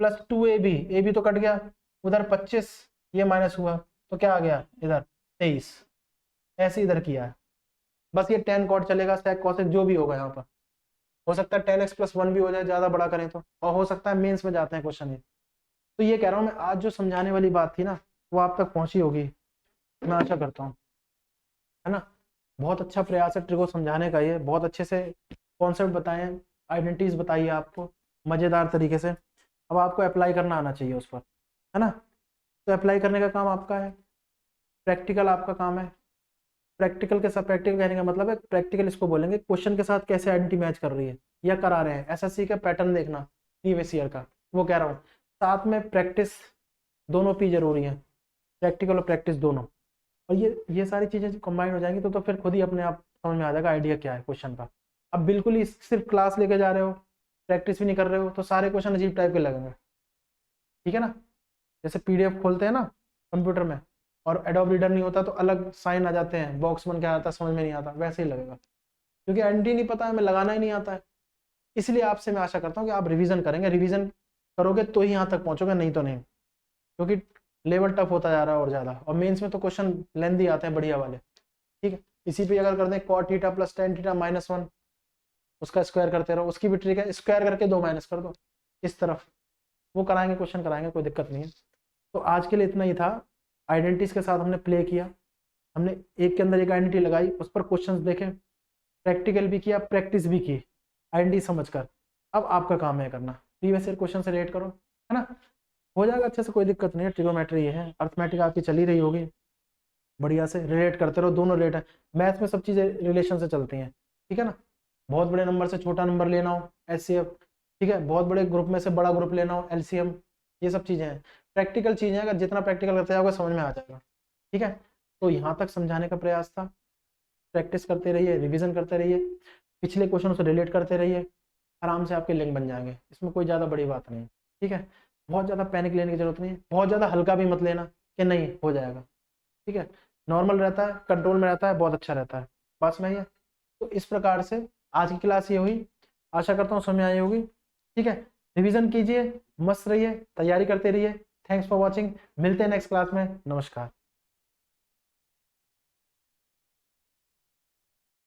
plus 2ab, a b तो कट गया, उधर 25, ये माइनस हुआ, तो क्या आ गया? इधर 23। ऐसे इधर किया है, बस ये tan cot चलेगा, sec cosec जो भी होगा यहाँ पर, हो सकता है tan x प्लस 1 भी हो जाए ज्यादा बड़ा करें तो, और हो सकता है मेंस में जाते हैं क्वेश्चन ये। तो ये कह रहा हूँ मैं, आज जो समझाने वाली बात थी ना वो आप तक पहुंची होगी, मैं आशा करता हूँ, है ना? बहुत अच्छा प्रयास है ट्रिको समझाने का, ये बहुत अच्छे से कॉन्सेप्ट बताए, आइडेंटिटीज बताइए आपको मजेदार तरीके से। अब आपको अप्लाई करना आना चाहिए उस पर, है ना? तो अप्लाई करने का काम आपका है, प्रैक्टिकल आपका काम है। प्रैक्टिकल के साथ, प्रैक्टिकल कहने का मतलब है प्रैक्टिकल इसको बोलेंगे क्वेश्चन के साथ कैसे आइडेंटिटी मैच कर रही है या करा रहे हैं, एसएससी का पैटर्न देखना प्रीवियस ईयर का, वो कह रहा हूँ। साथ में प्रैक्टिस, दोनों पी जरूरी है, प्रैक्टिकल और प्रैक्टिस दोनों। और ये सारी चीजें कंबाइन हो जाएंगी तो फिर खुद ही अपने आप समझ में आ जाएगा आइडिया क्या है क्वेश्चन का। अब बिल्कुल ही सिर्फ क्लास लेके जा रहे हो, प्रैक्टिस भी नहीं कर रहे हो, तो सारे क्वेश्चन अजीब टाइप के लगेंगे, ठीक है ना? जैसे पीडीएफ खोलते हैं ना कंप्यूटर में और एडोब रीडर नहीं होता तो अलग साइन आ जाते हैं, बॉक्स बन के आता है, समझ में नहीं आता, वैसे ही लगेगा, क्योंकि आइडेंटिटी नहीं पता है, हमें लगाना ही नहीं आता है। इसलिए आपसे मैं आशा करता हूँ कि आप रिवीजन करेंगे, रिवीजन करोगे तो ही यहाँ तक पहुंचोगे, नहीं तो नहीं, क्योंकि लेवल टफ होता जा रहा है और ज्यादा, और मेंस में तो क्वेश्चन लेंदी आते हैं बढ़िया वाले, ठीक है? इसी पे अगर कर दें cot theta plus tan theta -1, उसका स्क्वायर करते रहो, उसकी भी ट्रिक है, स्क्वायर करके 2 माइनस कर दो इस तरफ, वो कराएंगे, क्वेश्चन कराएंगे, कोई दिक्कत नहीं है। तो आज के लिए इतना ही था, आइडेंटिटीज के साथ हमने प्ले किया, हमने एक के अंदर एक आइडेंटिटी लगाई, उस पर क्वेश्चंस देखे, प्रैक्टिकल भी किया, प्रैक्टिस भी की आइडेंटिटी समझकर। अब आपका काम है करना, प्रीवियस ईयर क्वेश्चन से रिलेट करो, है ना? हो जाएगा अच्छे से, कोई दिक्कत नहीं है। ट्रिगोमेट्री ये है, अर्थमेटिक आपकी चली रही होगी बढ़िया से, रिलेट करते रहो, दोनों रिलेट है, मैथ में सब चीज़ें रिलेशन से चलती हैं, ठीक है ना? बहुत बड़े नंबर से छोटा नंबर लेना हो, एचसीएफ, ठीक है, बहुत बड़े ग्रुप में से बड़ा ग्रुप लेना हो, एलसीएम, ये सब चीज़ें हैं, प्रैक्टिकल चीज़ें हैं, अगर जितना प्रैक्टिकल करते जाओगे समझ में आ जाएगा, ठीक है? तो यहाँ तक समझाने का प्रयास था, प्रैक्टिस करते रहिए, रिविजन करते रहिए, पिछले क्वेश्चन से रिलेट करते रहिए, आराम से आपके लिंक बन जाएंगे, इसमें कोई ज़्यादा बड़ी बात नहीं है, ठीक है? बहुत ज़्यादा पैनिक लेने की जरूरत नहीं है, बहुत ज़्यादा हल्का भी मत लेना कि नहीं हो जाएगा, ठीक है? नॉर्मल रहता है, कंट्रोल में रहता है, बहुत अच्छा रहता है, बस में ये। तो इस प्रकार से आज की क्लास ये हुई, आशा करता हूँ समझ आई होगी, ठीक है? रिवीजन कीजिए, मस्त रहिए, तैयारी करते रहिए। थैंक्स फॉर वॉचिंग, मिलते हैं नेक्स्ट क्लास में, नमस्कार।